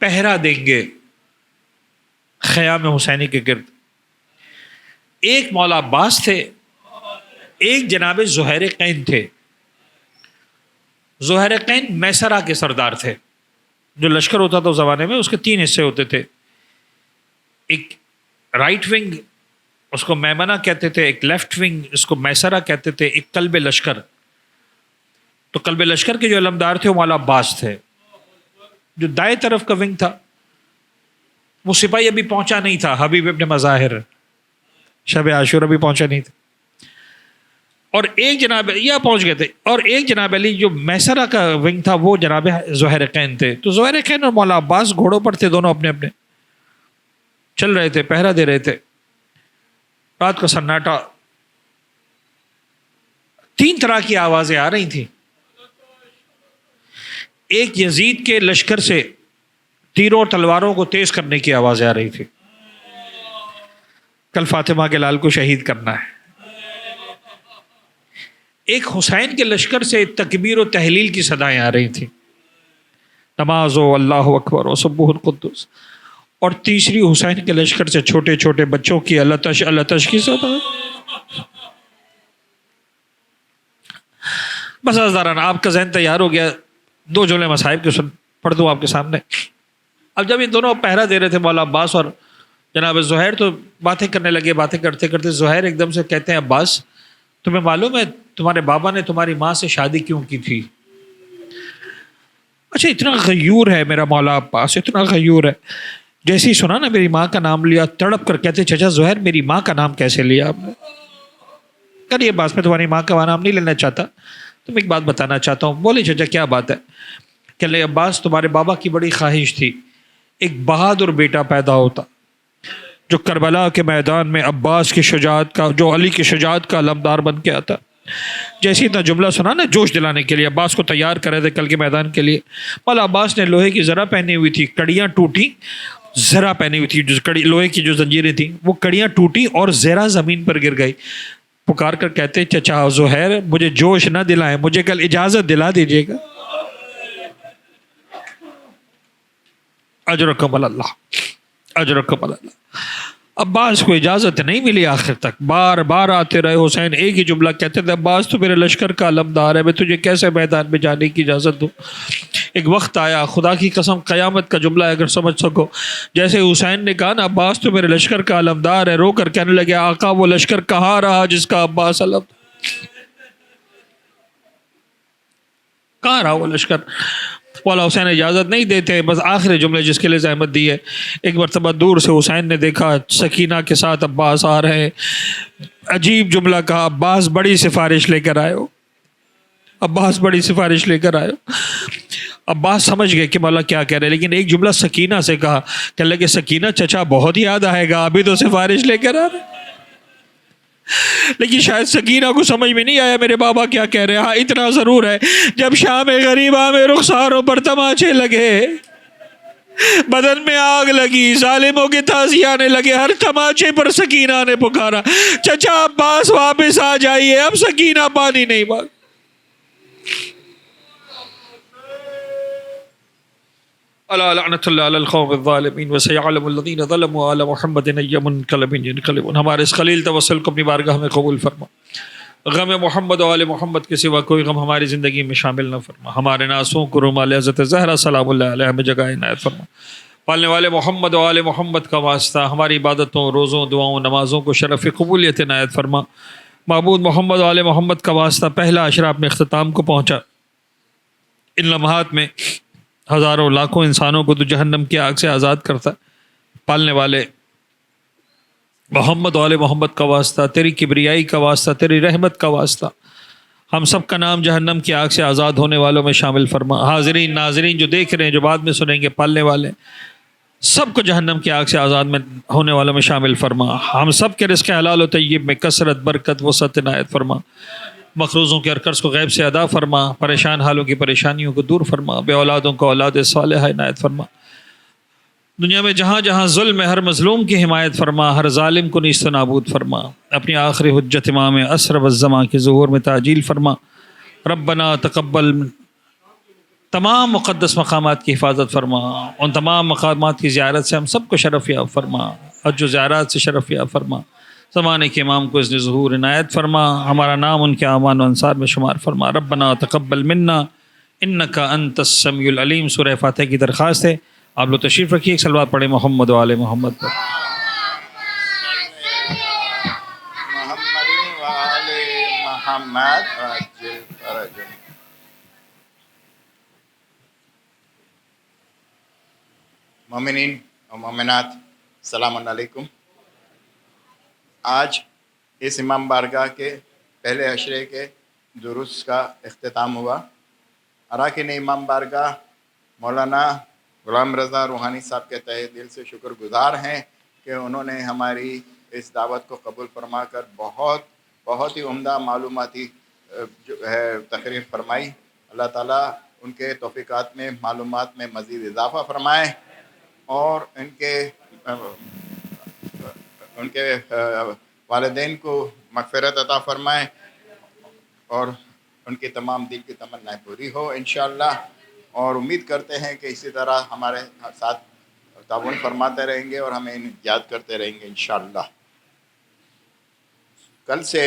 پہرا دیں گے خیام حسینی کے گرد۔ ایک مولا عباس تھے، ایک جناب زہیر قین تھے۔ زہیر قین میسرہ کے سردار تھے۔ جو لشکر ہوتا تھا اس زمانے میں اس کے 3 حصے ہوتے تھے، ایک رائٹ ونگ اس کو میمنہ کہتے تھے، ایک لیفٹ ونگ اس کو میسرہ کہتے تھے، ایک قلب لشکر۔ تو قلب لشکر کے جو علمدار تھے وہ مولا عباس تھے۔ جو دائیں طرف کا ونگ تھا وہ سپاہی ابھی پہنچا نہیں تھا، حبیب ابن مظاہر شب عاشور ابھی پہنچا نہیں تھا، اور ایک جناب یا پہنچ گئے تھے، اور ایک جناب علی جو میسرہ کا ونگ تھا وہ جناب زہیر قین تھے۔ تو زہیر قین اور مولا عباس گھوڑوں پر تھے، دونوں اپنے اپنے چل رہے تھے، پہرا دے رہے تھے۔ رات کا سناٹا، 3 طرح کی آوازیں آ رہی تھیں۔ ایک یزید کے لشکر سے تیروں اور تلواروں کو تیز کرنے کی آوازیں آ رہی تھی، کل فاطمہ کے لال کو شہید کرنا ہے۔ ایک حسین کے لشکر سے تکبیر و تحلیل کی صدائیں آ رہی تھیں، نماز و اللہ اکبر و سبح القدس۔ اور تیسری حسین کے لشکر سے چھوٹے چھوٹے بچوں کی التش التش کی صدا۔ بس حضران آپ کا ذہن تیار ہو گیا، 2 جملے مصائب کے پڑھ دوں آپ کے سامنے۔ اب جب یہ دونوں پہرا دے رہے تھے مولا عباس اور جناب زہیر، تو باتیں کرنے لگے۔ باتیں کرتے کرتے زہیر ایک دم سے کہتے ہیں عباس تمہیں معلوم ہے تمہارے بابا نے تمہاری ماں سے شادی کیوں کی تھی؟ اچھا اتنا غیور ہے میرا مولا عباس، اتنا غیور ہے۔ جیسے ہی سنا نا میری ماں کا نام لیا، تڑپ کر کہتے چچا زہیر میری ماں کا نام کیسے لیا آپ نے؟ کریے باس، میں تمہاری ماں کا نام نہیں لینا چاہتا، تم ایک بات بتانا چاہتا ہوں۔ بولے چچا کیا بات ہے؟ کہ لے عباس تمہارے بابا کی بڑی خواہش تھی ایک بہادر بیٹا پیدا ہوتا جو کربلا کے میدان میں عباس کی شجاعت کا، جو علی کی شجاعت کا علمدار بن کے آتا۔ جیسے اتنا جملہ سنا نا جوش دلانے کے لیے، عباس کو تیار کرے تھے کل کے میدان کے لیے۔ مولا عباس نے لوہے کی زرہ پہنی ہوئی تھی، کڑیاں ٹوٹی، زرہ پہنی ہوئی تھی، جو کڑی لوہے کی جو زنجیریں تھیں وہ کڑیاں ٹوٹی اور زرہ زمین پر گر گئی۔ پکار کر کہتے چچا زہیر مجھے جوش نہ دلائیں، مجھے کل اجازت دلا دیجیے گا۔ اجرکم اللہ، اجرکم اللہ۔ عباس کو اجازت نہیں ملی آخر تک، بار بار آتے رہے حسین، ایک ہی جملہ کہتے تھے عباس تو میرے لشکر کا علمدار ہے، میں تجھے کیسے میدان میں جانے کی اجازت دوں۔ ایک وقت آیا، خدا کی قسم قیامت کا جملہ ہے اگر سمجھ سکو، جیسے حسین نے کہا نا عباس تو میرے لشکر کا علمدار ہے، رو کر کہنے لگے آقا وہ لشکر کہاں رہا جس کا عباس علم، کہاں رہا وہ لشکر؟ والا حسین اجازت نہیں دیتے، بس آخری جملے جس کے لیے زحمت دی ہے۔ ایک مرتبہ دور سے حسین نے دیکھا سکینہ کے ساتھ عباس آ رہے ہیں، عجیب جملہ کہا عباس بڑی سفارش لے کر آئے ہو، عباس بڑی سفارش لے کر آئے ہو۔ عباس سمجھ گئے کہ مولا کیا کہہ رہے، لیکن ایک جملہ سکینہ سے کہا کہ لگے سکینہ چچا بہت یاد آئے گا، ابھی تو سفارش لے کر آ رہے۔ لیکن شاید سکینہ کو سمجھ میں نہیں آیا میرے بابا کیا کہہ رہے ہیں۔ ہاں اتنا ضرور ہے جب شام غریبہ میں رخساروں پر تماچے لگے، بدن میں آگ لگی، ظالموں کے تازی آنے لگے، ہر تماچے پر سکینہ نے پکارا چچا عباس واپس آ جائیے، اب سکینہ پانی نہیں مانگ۔ الا لعنت اللہ علی القوم الظالمین وسیعلم الذین ظلموا علی محمد ای منقلب ینقلبون۔ ہمارے اس خلیل توسل کو اپنی بارگاہ میں قبول فرما، غم محمد و آل محمد کے سوا کوئی غم ہماری زندگی میں شامل نہ فرما، ہمارے ناسوں کو رومال حضرت زہرا سلام اللہ علیہ میں جگہ عنایت فرما، پالنے والے محمد و آل محمد کا واسطہ ہماری عبادتوں، روزوں، دعاؤں، نمازوں کو شرف قبولیت عنایت فرما۔ معبود محمد و آل محمد کا واسطہ پہلا عشرہ اپنے اختتام کو پہنچا، ان لمحات میں ہزاروں لاکھوں انسانوں کو تو جہنم کی آگ سے آزاد کرتا، پالنے والے محمد و آل محمد کا واسطہ، تیری کبریائی کا واسطہ، تیری رحمت کا واسطہ ہم سب کا نام جہنم کی آگ سے آزاد ہونے والوں میں شامل فرما۔ حاضرین ناظرین جو دیکھ رہے ہیں، جو بعد میں سنیں گے، پالنے والے سب کو جہنم کی آگ سے آزاد میں ہونے والوں میں شامل فرما۔ ہم سب کے رزق حلال و طیب میں کثرت، برکت، وسعت عنایت فرما۔ مقروضوں کے ہر قرض کو غیب سے ادا فرما، پریشان حالوں کی پریشانیوں کو دور فرما، بے اولادوں کو اولاد صالحہ عنایت فرما۔ دنیا میں جہاں جہاں ظلم ہے ہر مظلوم کی حمایت فرما، ہر ظالم کو نیست و نابود فرما۔ اپنی آخری حجت امام عصر والزمان کے ظہور میں تعجیل فرما۔ ربنا تقبل، تمام مقدس مقامات کی حفاظت فرما، ان تمام مقامات کی زیارت سے ہم سب کو شرف یاب فرما، حج و زیارات سے شرف یاب فرما۔ زمانے کے امام کو اذن ظہور عنایت فرما، ہمارا نام ان کے اعوان و انصار میں شمار فرما۔ ربنا تقبل منا انک انت السمیع العلیم۔ سورہ فاتحہ کی درخواست ہے، آپ لوگ تشریف رکھیے، ایک صلوات پڑھیں محمد و آل محمد پر۔ محمد و آل محمد مومنین و مومنات، السلام علیکم۔ آج اس امام بارگاہ کے پہلے عشرے کے دروس کا اختتام ہوا۔ اراکین امام بارگاہ مولانا غلام رضا روحانی صاحب کے تہہ دل سے شکر گزار ہیں کہ انہوں نے ہماری اس دعوت کو قبول فرما کر بہت ہی عمدہ معلوماتی جو ہے تقریر فرمائی۔ اللہ تعالیٰ ان کے توفیقات میں، معلومات میں مزید اضافہ فرمائے اور ان کے والدین کو مغفرت عطا فرمائے اور ان کی تمام دل کی تمنائیں پوری ہو انشاءاللہ۔ اور امید کرتے ہیں کہ اسی طرح ہمارے ساتھ تعاون فرماتے رہیں گے اور ہمیں یاد کرتے رہیں گے انشاءاللہ۔ کل سے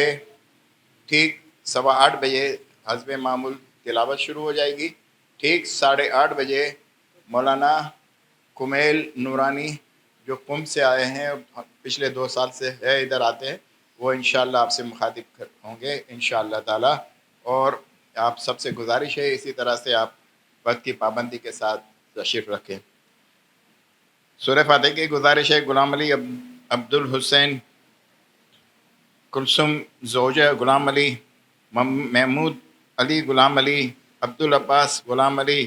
ٹھیک 8:15 بجے حسب معمول تلاوت شروع ہو جائے گی۔ ٹھیک 8:30 بجے مولانا کمیل نورانی جو قم سے آئے ہیں، پچھلے 2 سال سے ہے ادھر آتے ہیں، وہ انشاءاللہ آپ سے مخاطب ہوں گے انشاءاللہ تعالی۔ اور آپ سب سے گزارش ہے اسی طرح سے آپ وقت کی پابندی کے ساتھ تشریف رکھیں۔ سورہ فاتحہ کی گزارش ہے، غلام علی عبد الحسین کلثم زوجہ غلام علی، محمود علی غلام علی، عبد العباس غلام علی،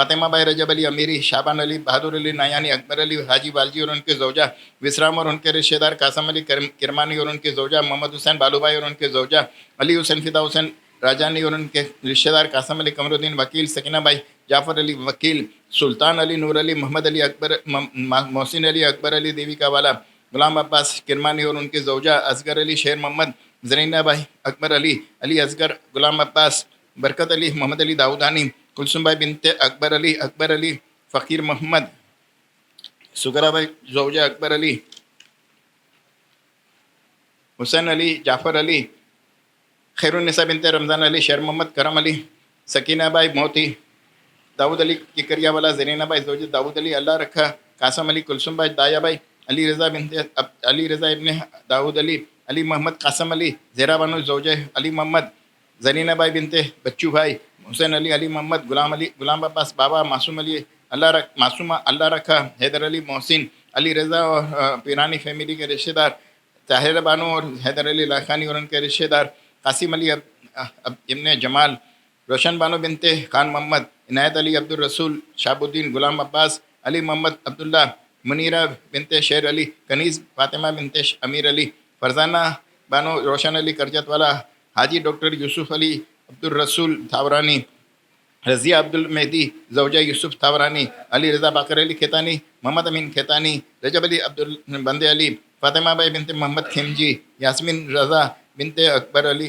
فاطمہ بائی رجب علی امیری، شابان علی، بہادر علی نایانی، اکبر علی حاجی والجی اور ان کے زوجہ، وسرام اور ان کے رشتہ دار، قاسم علی کرمانی اور ان کے زوجہ، محمد حسین بالو بھائی اور ان کے زوجہ، علی حسین فدا حسین راجانی اور ان کے رشتہ دار، قاسم علی قمر الدین وکیل، سکینہ بھائی جعفر علی وکیل، سلطان علی نور علی، محمد علی اکبر، محسن علی اکبر علی دیوی کا والا، غلام عباس کرمانی اور ان کے زوجہ، اصغر علی شیر محمد، زرینہ بھائی اکبر علی، علی اصغر، غلام عباس، برکت علی، محمد علی داؤدانی، کلثوم بھائی بنت اکبر علی، فقیر محمد، سگرا بھائی زوجہ اکبر علی، حسین علی، جعفر علی، خیر النساء بنت رمضان علی، شیر محمد، کرم علی، سکینہ بھائی موتی، داؤد علی ککریا والا، زرینہ بھائی زوجہ داؤد علی اللہ رکھا، قاسم علی، کلثوم بھائی دایا بھائی، علی رضا ابن داؤد علی، علی محمد قاسم علی، زہرا بانو زوجہ علی محمد، زرینہ بھائی بنت بچو بھائی، حسین علی، علی محمد، غلام عباس بابا، معصوم علی معصومہ اللہ رکھا، حیدر علی محسن، علی رضا اور پیرانی فیملی کے رشتہ دار، طاہرہ بانو اور حیدر علی لاکھانی اور ان کے رشتہ دار، قاسم علی ابن جمال، روشن بانو بنت خان محمد، عنایت علی عبد الرسول، شہاب الدین، غلام عباس، علی محمد عبداللہ، منیرہ بنت شیر علی، کنیز فاطمہ بنت امیر علی، فرزانہ بانو روشن علی کرجت والا، حاجی ڈاکٹر یوسف علی عبد الرسول تھاورانی، رضیہ عبد المہدی زوجہ یوسف تھاورانی، علی رضا باقر علی کھیتانی، محمد امین کھیتانی، رجب علی بندے علی، فاطمہ بائی بنت محمد کھمجی، یاسمین رضا بنت اکبر علی،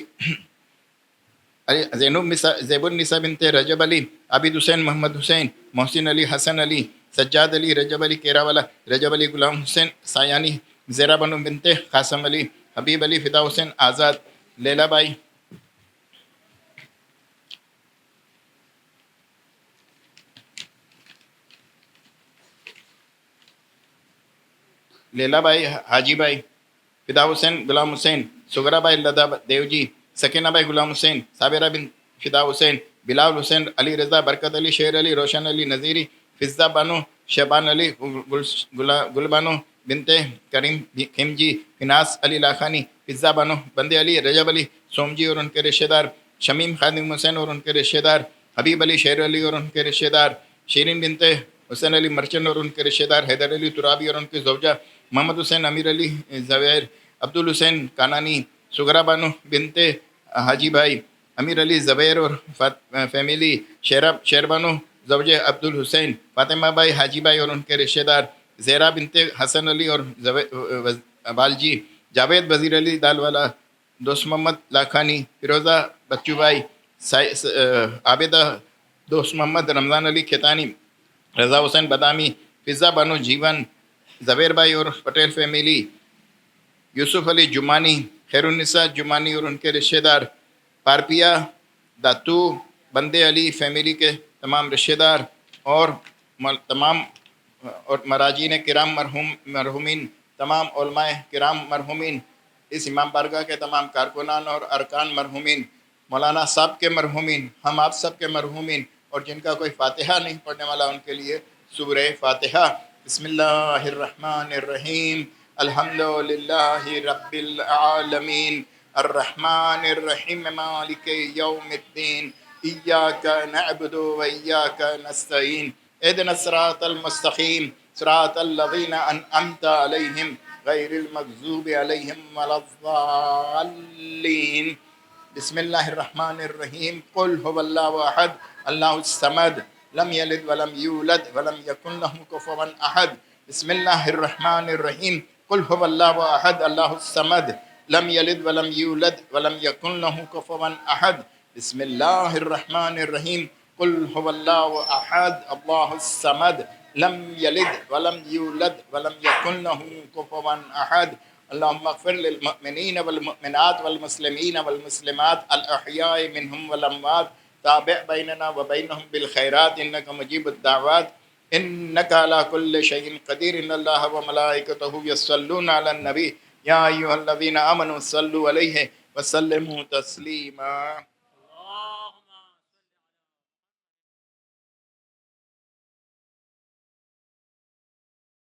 زیب النساء بنت رجب علی، عابد حسین محمد حسین، محسن علی حسن علی، سجاد علی، رجب علی کیرا والا، رجب علی غلام حسین سایانی، زیرا بنو بنت قاسم علی، حبیب علی فدا حسین آزاد، لیلا by Haji by, Fida Hussain Ghulam Hussain, Sughra Bai Lada Dev ji, Sakina Bai Ghulam Hussain, Sabira بن فدا حسین، بلال حسین، علی رضا، برکت علی، شیر علی، روشن علی نذیری، فضہ بانو، شبان علی، گل بانو بنت کریم کھمجی، فناس علی لاکھانی، فضہ بانو بندے علی، رجب علی سومجی اور ان کے رشتہ دار، شمیم خادم حسین اور ان کے رشتہ دار، حبیب علی شیر علی اور ان کے رشتہ دار، شیرین بنت حسین علی مرچن اور ان کے رشتہ دار، حیدر علی ترابی اور ان کے زوجہ، محمد حسین امیر علی زویر، عبد الحسین کانانی، سگرا بانو بنت حاجی بھائی، امیر علی زبیر اور فیملی، شیر بانو زوجہ عبد الحسین، فاطمہ بھائی حاجی بھائی اور ان کے رشتہ دار، زہرا بنت حسن علی اور بالجی، جاوید وزیر علی دال والا، دوست محمد لاکھانی، فیروزہ بچو بھائی، عابدہ دوست محمد، رمضان علی کھیتانی، رضا حسین بادامی، فضہ بانو جیون، زبیر بھائی اور پٹیل فیملی، یوسف علی جمانی، خیر النساء جمانی اور ان کے رشتہ دار، پارپیا داتو بندے علی فیملی کے تمام رشتہ دار، اور تمام اور مراجین کرام مرحومین، تمام علماء کرام مرحومین، اس امام بارگاہ کے تمام کارکنان اور ارکان مرحومین، مولانا صاحب کے مرحومین، ہم آپ سب کے مرحومین، اور جن کا کوئی فاتحہ نہیں پڑھنے والا ان کے لیے سورہ فاتحہ۔ بسم اللہ الرحمن الرحیم، الحمد للہ رب العالمین، الرحمن الرحیم، مالک یوم الدین، ایاک نعبد و ایاک نستعین، اہدنا الصراط المستقیم، صراط الذین انعمت علیہم غیر المغضوب علیہم ولا الضالین۔ بسم اللہ الرحمن الرحیم، قل هو اللہ احد اللہ الصمد لم یلد ولم یولد ولم یکن لہ کفوا احد۔ بسم اللہ الرحمن الرحیم، قل هو اللہ احد اللہ الصمد لم یلد ولم یولد ولم یکن لہ کفوا احد۔ بسم اللہ الرحمن الرحیم، قل هو اللہ احد اللہ الصمد لم یلد ولم یولد ولم یکن لہ کفوا احد۔ اللهم اغفر للمؤمنين والمؤمنات والمسلمين والمسلمات الأحياء منهم والأموات، تابع بيننا وبينهم بالخيرات إنك مجيب الدعوات، إنك على كل شيء قدير، إن الله وملائكته يصلون على النبي يا أيها الذين آمنوا صلوا عليه وسلموا تسليما۔